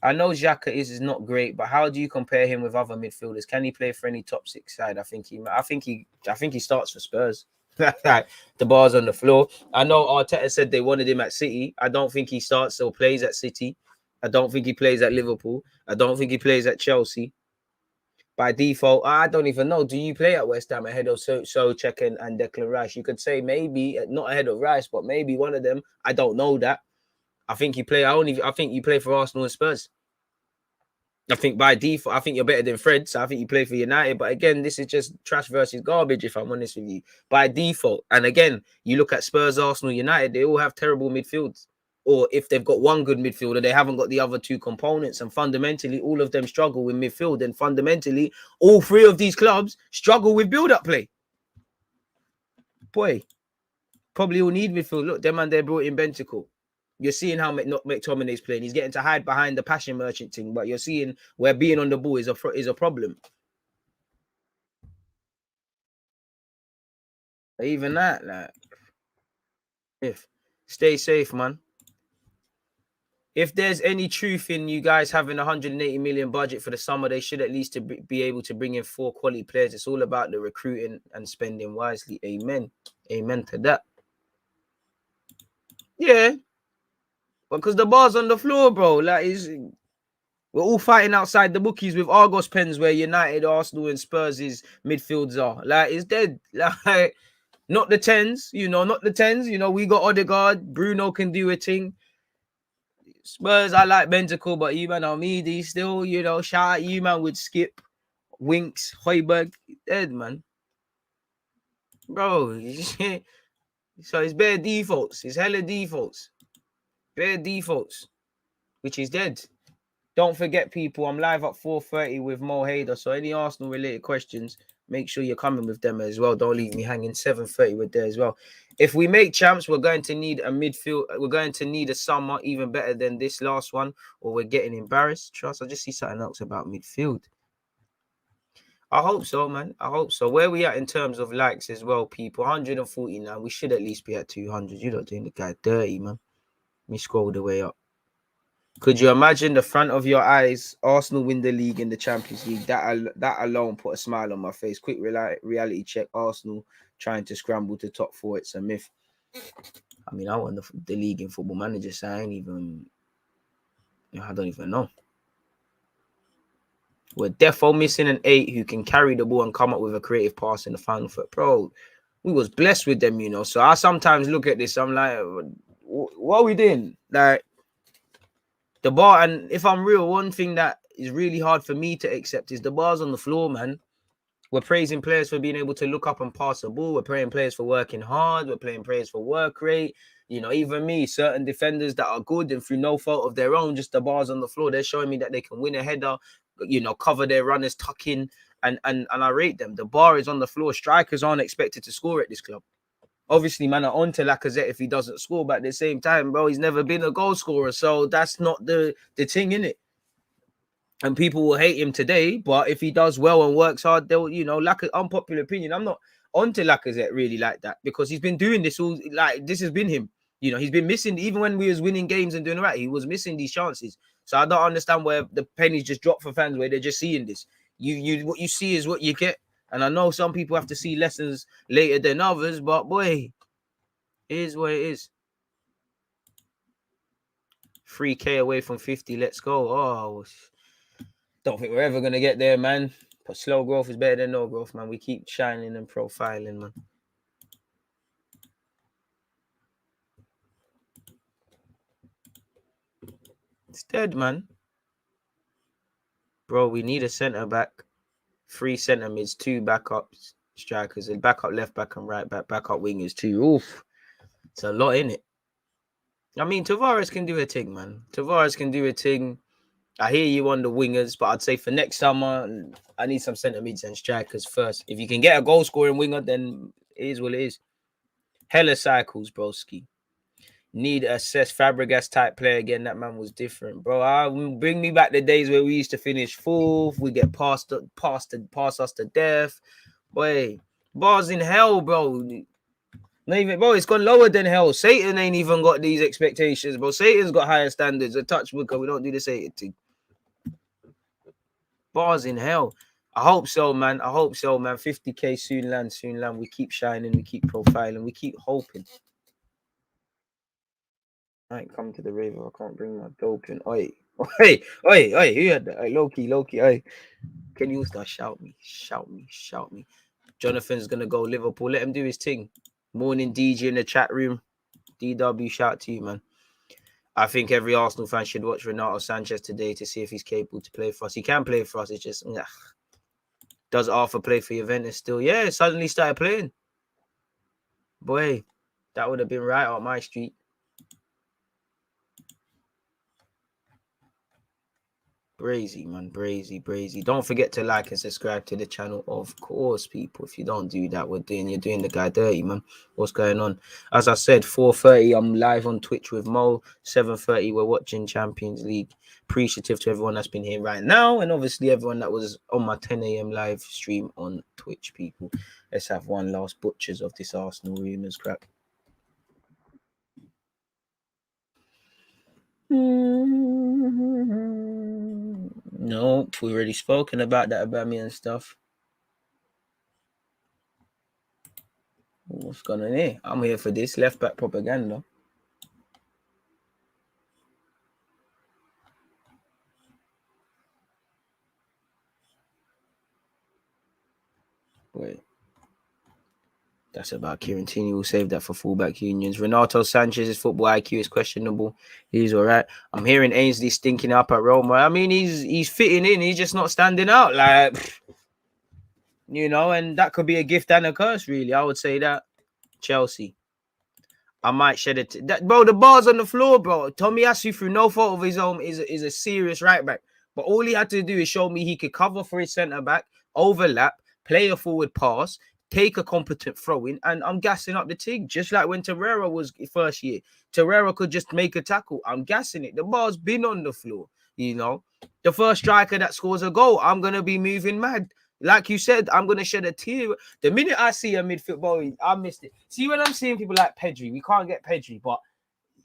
I know XHAKA is not great, but how do you compare him with other midfielders? Can he play for any top 6 side? I think he starts for Spurs. The bar's on the floor. I know Arteta said they wanted him at City. I don't think he starts or plays at City. I don't think he plays at Liverpool. I don't think he plays at Chelsea. By default, I don't even know. Do you play at West Ham ahead of Souček and Declan Rice? You could say maybe not ahead of Rice, but maybe one of them. I don't know that. I think you play. I think you play for Arsenal and Spurs. I think by default, I think you're better than Fred. So I think you play for United. But again, this is just trash versus garbage, if I'm honest with you. By default. And again, you look at Spurs, Arsenal, United, they all have terrible midfields. Or if they've got one good midfielder, they haven't got the other 2 components. And fundamentally, all of them struggle with midfield. And fundamentally, all 3 of these clubs struggle with build-up play. Boy, probably all need midfield. Look, them man, they brought in Bentacle. You're seeing how McTominay's playing. He's getting to hide behind the passion merchant thing, but you're seeing where being on the ball is a problem. Even that, like, if stay safe, man. If there's any truth in you guys having 180 million budget for the summer, they should at least be able to bring in 4 quality players. It's all about the recruiting and spending wisely. Amen. Amen to that. Yeah. Because the bar's on the floor, bro. Like, we're all fighting outside the bookies with Argos pens where United, Arsenal, and Spurs' midfields are. Like, it's dead. Like, not the 10s, not the 10s. We got Odegaard. Bruno can do a thing. Spurs, I like Bentacle, but you man are meaty still, you know. Shout out you man with Skip, Winks, Hoiberg, dead man. Bro, so it's bare defaults. It's hella defaults. Bare defaults, which is dead. Don't forget, people, I'm live at 4:30 with Mo Hader. So any Arsenal related questions, make sure you're coming with them as well. Don't leave me hanging. 7:30 with there as well. If we make champs, we're going to need a midfield. We're going to need a summer even better than this last one, or we're getting embarrassed. Trust. I just see something else about midfield. I hope so, man. I hope so. Where we at in terms of likes as well, people? 149. We should at least be at 200. You're not doing the guy dirty, man. Let me scroll the way up. Could you imagine the front of your eyes? Arsenal win the league in the Champions League. That alone put a smile on my face. Quick reality check. Arsenal trying to scramble to top four. It's a myth. I mean, I won the league in Football Manager, so I don't even know. We're defo missing an 8 who can carry the ball and come up with a creative pass in the final third. Bro, we was blessed with them, you know. So I sometimes look at this. I'm like, what are we doing? Like, the bar, and if I'm real, one thing that is really hard for me to accept is the bar's on the floor, man. We're praising players for being able to look up and pass the ball. We're praising players for working hard. We're playing players for work rate. You know, even me, certain defenders that are good and through no fault of their own, just the bar's on the floor. They're showing me that they can win a header, you know, cover their runners, tuck in, and I rate them. The bar is on the floor. Strikers aren't expected to score at this club. Obviously, man, are on to Lacazette if he doesn't score, but at the same time, bro, he's never been a goal scorer, so that's not the thing, innit? And people will hate him today, but if he does well and works hard, they'll, you know, unpopular opinion. I'm not on to Lacazette really like that because he's been doing this all, like, this has been him. You know, he's been missing, even when we was winning games and doing right, he was missing these chances. So I don't understand where the pennies just drop for fans, where they're just seeing this. What you see is what you get. And I know some people have to see lessons later than others, but boy, it is what it is. 3K away from 50. Let's go. Oh, don't think we're ever going to get there, man. But slow growth is better than no growth, man. We keep shining and profiling, man. It's dead, man. Bro, we need a centre back, 3 centre mids, 2 backups, strikers, and backup left back and right back, backup wingers, 2. Oof. It's a lot in it. I mean, Tavares can do a thing, man. Tavares can do a thing. I hear you on the wingers, but I'd say for next summer, I need some centre mids and strikers first. If you can get a goal scoring winger, then it is what it is. Hella cycles, broski. Need a Cesc Fabregas type player again. That man was different, bro. Bring me back the days where we used to finish 4th. We get pass us to death. Boy, bars in hell, bro. Not even, bro, it's gone lower than hell. Satan ain't even got these expectations, bro. Satan's got higher standards. A touch booker. We don't do the Satan thing. Bars in hell. I hope so, man. 50K soon land. We keep shining. We keep profiling. We keep hoping. I ain't come to the rave. I can't bring my dope in. Oi. Who had that? Low-key. Oi. Can you start shout me? Jonathan's gonna go Liverpool. Let him do his thing. Morning DJ in the chat room. DW, shout to you, man. I think every Arsenal fan should watch Renato Sanchez today to see if he's capable to play for us. He can play for us. It's just, does Arthur play for Juventus still? Yeah, suddenly started playing. Boy, that would have been right up my street. Brazy, man. Brazy. Don't forget to like and subscribe to the channel, of course, people. If you don't do that, you're doing the guy dirty, man. What's going on? As I said, 4:30, I'm live on Twitch with Mo. 7:30, we're watching Champions League. Appreciative to everyone that's been here right now, and obviously everyone that was on my 10 a.m. live stream on Twitch, people. Let's have one last butchers of this Arsenal rumours crap. No, we already spoken about that Aubameyang stuff. What's going on here? I'm here for this left back propaganda. Wait. That's about Kieran Tierney. We'll save that for fullback unions. Renato Sanchez's football IQ is questionable. He's all right. I'm hearing Ainsley stinking up at Roma. I mean, he's fitting in. He's just not standing out. Like, you know, and that could be a gift and a curse, really. I would say that. Chelsea. I might shed it. Bro, the ball's on the floor, bro. Tomiyasu, through no fault of his own, is a serious right back. But all he had to do is show me he could cover for his centre back, overlap, play a forward pass, take a competent throw-in, and I'm gassing up the team. Just like when Torreira was first year. Torreira could just make a tackle. I'm gassing it. The ball's been on the floor, you know. The first striker that scores a goal, I'm going to be moving mad. Like you said, I'm going to shed a tear. The minute I see a midfield ball, I missed it. See, when I'm seeing people like Pedri, we can't get Pedri, but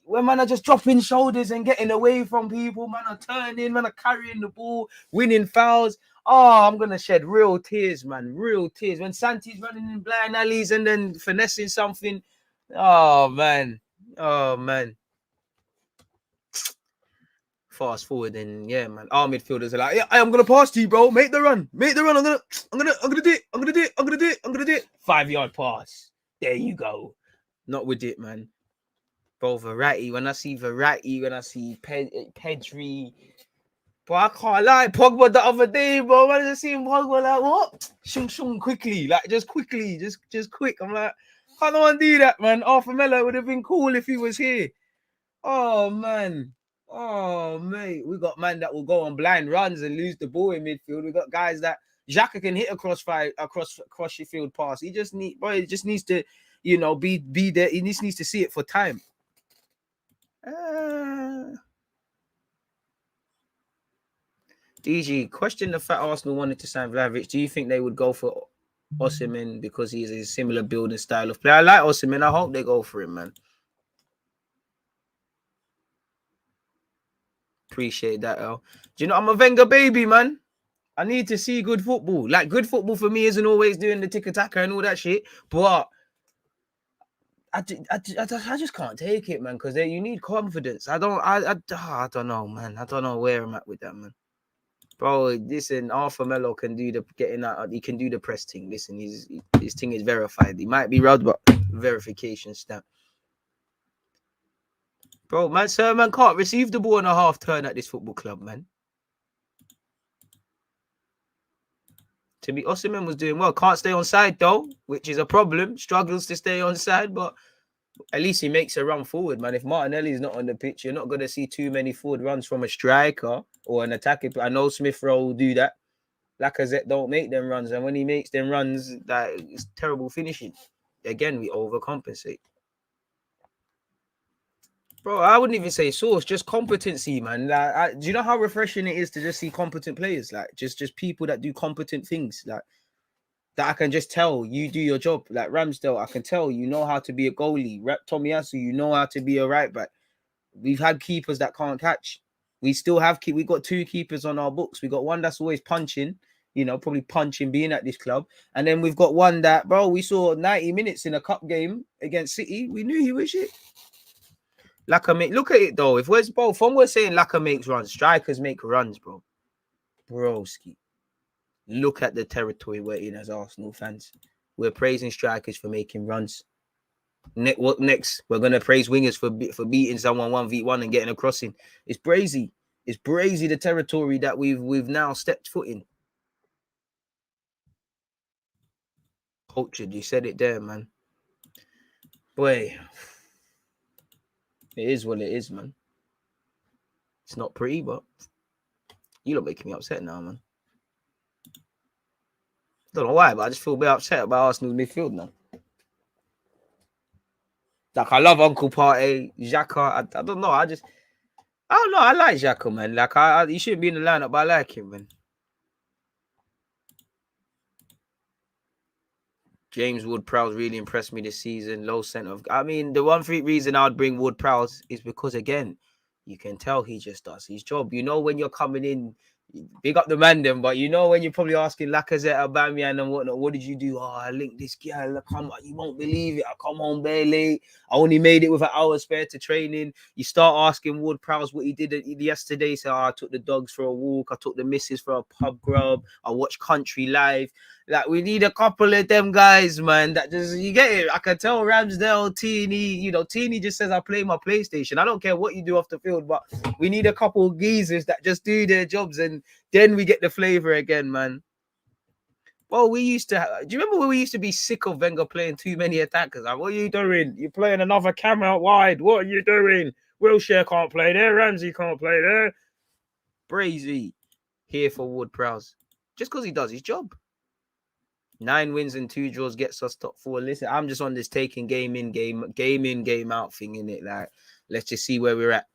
when man are just dropping shoulders and getting away from people, man are turning, man are carrying the ball, winning fouls. Oh, I'm going to shed real tears, man. Real tears. When Santi's running in blind alleys and then finessing something. Oh, man. Oh, man. Fast forward and yeah, man. Our midfielders are like, yeah, I'm gonna pass to you, bro. Make the run. I'm gonna do it. 5-yard pass. There you go. Not with it, man. Bro, Verratti. When I see Verratti, when I see Pedri, bro, I can't lie. Pogba the other day, bro. When I see Pogba, like what? Shung quickly, like just quickly, just quick. I'm like, I don't want to do that, man. Arthur Melo would have been cool if he was here. Oh man. Oh, mate, we got man that will go on blind runs and lose the ball in midfield. We got guys that XHAKA can hit across your field pass. He just needs to, you know, be there. He just needs to see it for time. DG, question the fact Arsenal wanted to sign Vlahovic. Do you think they would go for Osimhen because he's a similar build and style of player? I like Osimhen. I hope they go for him, man. Appreciate that, El. Do you know I'm a Wenger baby, man? I need to see good football. Like, good football for me isn't always doing the tiki-taka and all that shit. But I just can't take it, man, because you need confidence. I don't know, man. I don't know where I'm at with that, man. Bro, listen, Arthur Melo can do the getting out. He can do the press thing. Listen, his thing is verified. He might be rubbed, but verification stamp. Bro, man, sir, man can't receive the ball on a half turn at this football club, man. To be Osimhen was doing well. Can't stay on side though, which is a problem. Struggles to stay on side, but at least he makes a run forward, man. If Martinelli is not on the pitch, you're not going to see too many forward runs from a striker or an attacking. I know Smith Rowe will do that. Lacazette don't make them runs, and when he makes them runs, that is terrible finishing. Again, we overcompensate. Bro, I wouldn't even say source, just competency, man. Like, do you know how refreshing it is to just see competent players? Like, just people that do competent things. Like, that I can just tell you do your job. Like Ramsdale, I can tell you know how to be a goalie. Tomiyasu, you know how to be a right back. We've had keepers that can't catch. We still have we got 2 keepers on our books. We got one that's always punching, you know, probably punching being at this club. And then we've got one that, bro, we saw 90 minutes in a cup game against City. We knew he was shit. Laka look at it though. If we're both from we're saying Laka makes runs, strikers make runs, bro. Broski. Look at the territory we're in as Arsenal fans. We're praising strikers for making runs. What next? We're gonna praise wingers for beating someone 1v1 and getting a crossing. It's brazy. It's brazy the territory that we've now stepped foot in. Cultured. You said it there, man. Boy, it is what it is, man. It's not pretty, but you lot making me upset now, man. Don't know why, but I just feel a bit upset about Arsenal's midfield now. Like, I love Uncle Partey, XHAKA. I don't know. I don't know. I like XHAKA, man. Like, he shouldn't be in the lineup, but I like him, man. James Ward-Prowse really impressed me this season. Low centre of... I mean, the one reason I would bring Ward-Prowse is because, again, you can tell he just does his job. You know, when you're coming in, big up the man then, but you know when you're probably asking Lacazette, Aubameyang and whatnot, what did you do? Oh, I linked this girl. Come on, you won't believe it. I come home bare late. I only made it with an hour spare to training. You start asking Ward-Prowse what he did yesterday. So I took the dogs for a walk. I took the missus for a pub grub. I watched Country Live. Like, we need a couple of them guys, man. That just, you get it. I can tell Ramsdale, Teeny, you know, Teeny just says I play my PlayStation. I don't care what you do off the field, but we need a couple of geezers that just do their jobs, and then we get the flavor again, man. Well, we used to. Do you remember when we used to be sick of Wenger playing too many attackers? Like, what are you doing? You're playing another camera out wide. What are you doing? Wilshere can't play there. Ramsey can't play there. Brazy here for Ward-Prowse. Just because he does his job. 9 wins and 2 draws gets us top 4. Listen, I'm just on this taking game in, game out thing, innit? Like, let's just see where we're at.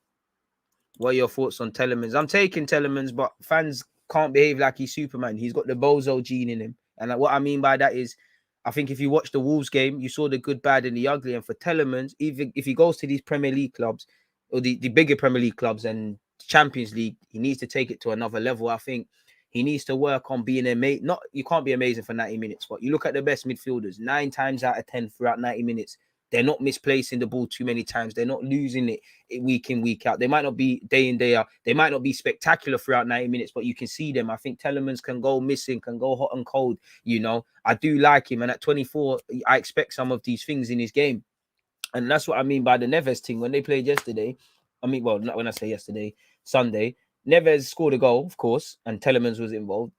What are your thoughts on Telemans? I'm taking Telemans, but fans can't behave like he's Superman. He's got the bozo gene in him. And what I mean by that is, I think if you watch the Wolves game, you saw the good, bad, and the ugly. And for Telemans, even if he goes to these Premier League clubs, or the bigger Premier League clubs and Champions League, he needs to take it to another level. I think he needs to work on being amazing. You can't be amazing for 90 minutes, but you look at the best midfielders, 9 times out of 10 throughout 90 minutes, they're not misplacing the ball too many times. They're not losing it week in, week out. They might not be day in, day out. They might not be spectacular throughout 90 minutes, but you can see them. I think Telemans can go missing, can go hot and cold. You know, I do like him. And at 24, I expect some of these things in his game. And that's what I mean by the Neves thing. When they played yesterday, I mean, well, not when I say yesterday, Sunday, Neves scored a goal, of course, and Telemans was involved.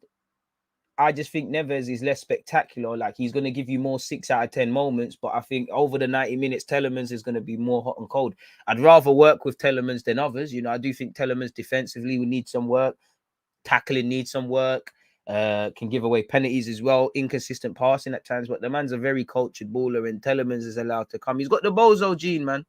I just think Neves is less spectacular. Like, he's going to give you more 6 out of 10 moments, but I think over the 90 minutes, Telemans is going to be more hot and cold. I'd rather work with Telemans than others. You know, I do think Telemans defensively will need some work. Tackling needs some work. Can give away penalties as well. Inconsistent passing at times, but the man's a very cultured baller, and Telemans is allowed to come. He's got the bozo gene, man.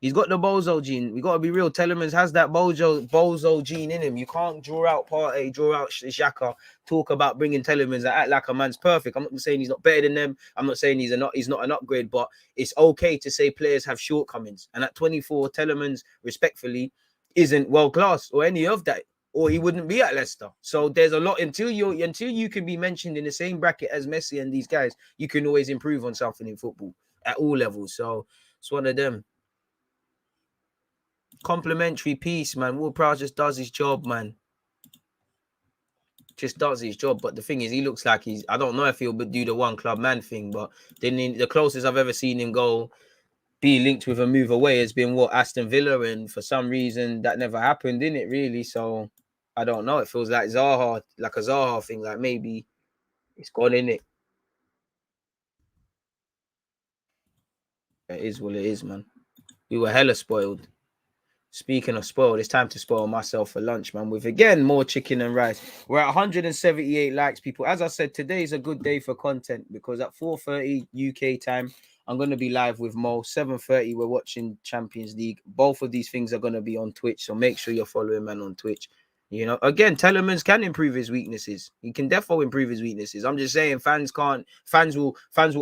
He's got the bozo gene. We got to be real. Telemans has that bozo gene in him. You can't draw out Partey, draw out XHAKA, talk about bringing Telemans and act like a man's perfect. I'm not saying he's not better than them. I'm not saying he's not an upgrade, but it's okay to say players have shortcomings. And at 24, Telemans, respectfully, isn't world class or any of that, or he wouldn't be at Leicester. So there's a lot until you can be mentioned in the same bracket as Messi and these guys. You can always improve on something in football at all levels. So it's one of them. Complimentary piece, man. Ward-Prowse just does his job, man. Just does his job. But the thing is, he looks like I don't know if he'll do the one club man thing, but then the closest I've ever seen him go be linked with a move away has been Aston Villa, and for some reason that never happened, didn't it, really? So I don't know. It feels like Zaha, like a Zaha thing, like maybe it's gone, in it. It is what it is, man. We were hella spoiled. Speaking of spoiled, it's time to spoil myself for lunch, man, with, again, more chicken and rice. We're at 178 likes, people. As I said, today is a good day for content because at 4:30 UK time, I'm going to be live with Mo. 7:30, we're watching Champions League. Both of these things are going to be on Twitch, so make sure you're following man on Twitch. You know, again, Telemans can improve his weaknesses. He can definitely improve his weaknesses. I'm just saying, fans will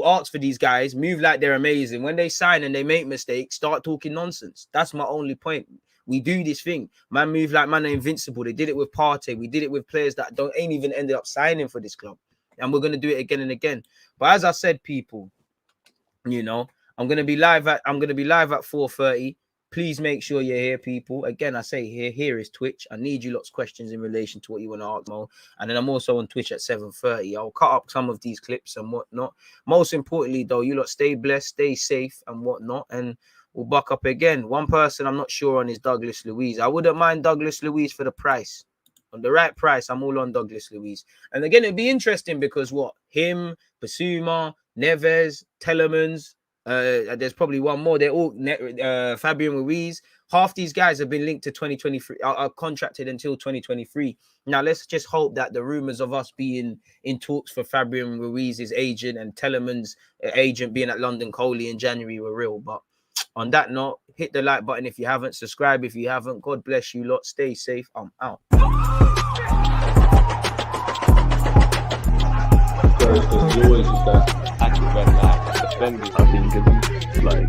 ask for these guys, move like they're amazing. When they sign and they make mistakes, start talking nonsense. That's my only point. We do this thing. Man move like man are invincible. They did it with Partey. We did it with players that ain't even ended up signing for this club. And we're going to do it again and again. But as I said, people, you know, I'm going to be live at 4:30. Please make sure you're here, people. Again, I say here is Twitch. I need you lots of questions in relation to what you want to ask, Mo. And then I'm also on Twitch at 7:30. I'll cut up some of these clips and whatnot. Most importantly, though, you lot stay blessed, stay safe and whatnot. And we'll buck up again. One person I'm not sure on is Douglas Luiz. I wouldn't mind Douglas Luiz for the price. On the right price, I'm all on Douglas Luiz. And again, it'd be interesting because him, Basuma, Neves, Telemans, there's probably one more. They're all Fabian Ruiz. Half these guys have been linked to 2023, are contracted until 2023. Now, let's just hope that the rumors of us being in talks for Fabian Ruiz's agent and Telemans' agent being at London Coley in January were real. But on that note, hit the like button if you haven't, subscribe if you haven't. God bless you lot. Stay safe. I'm out. There's always just that active red flag. I think it's like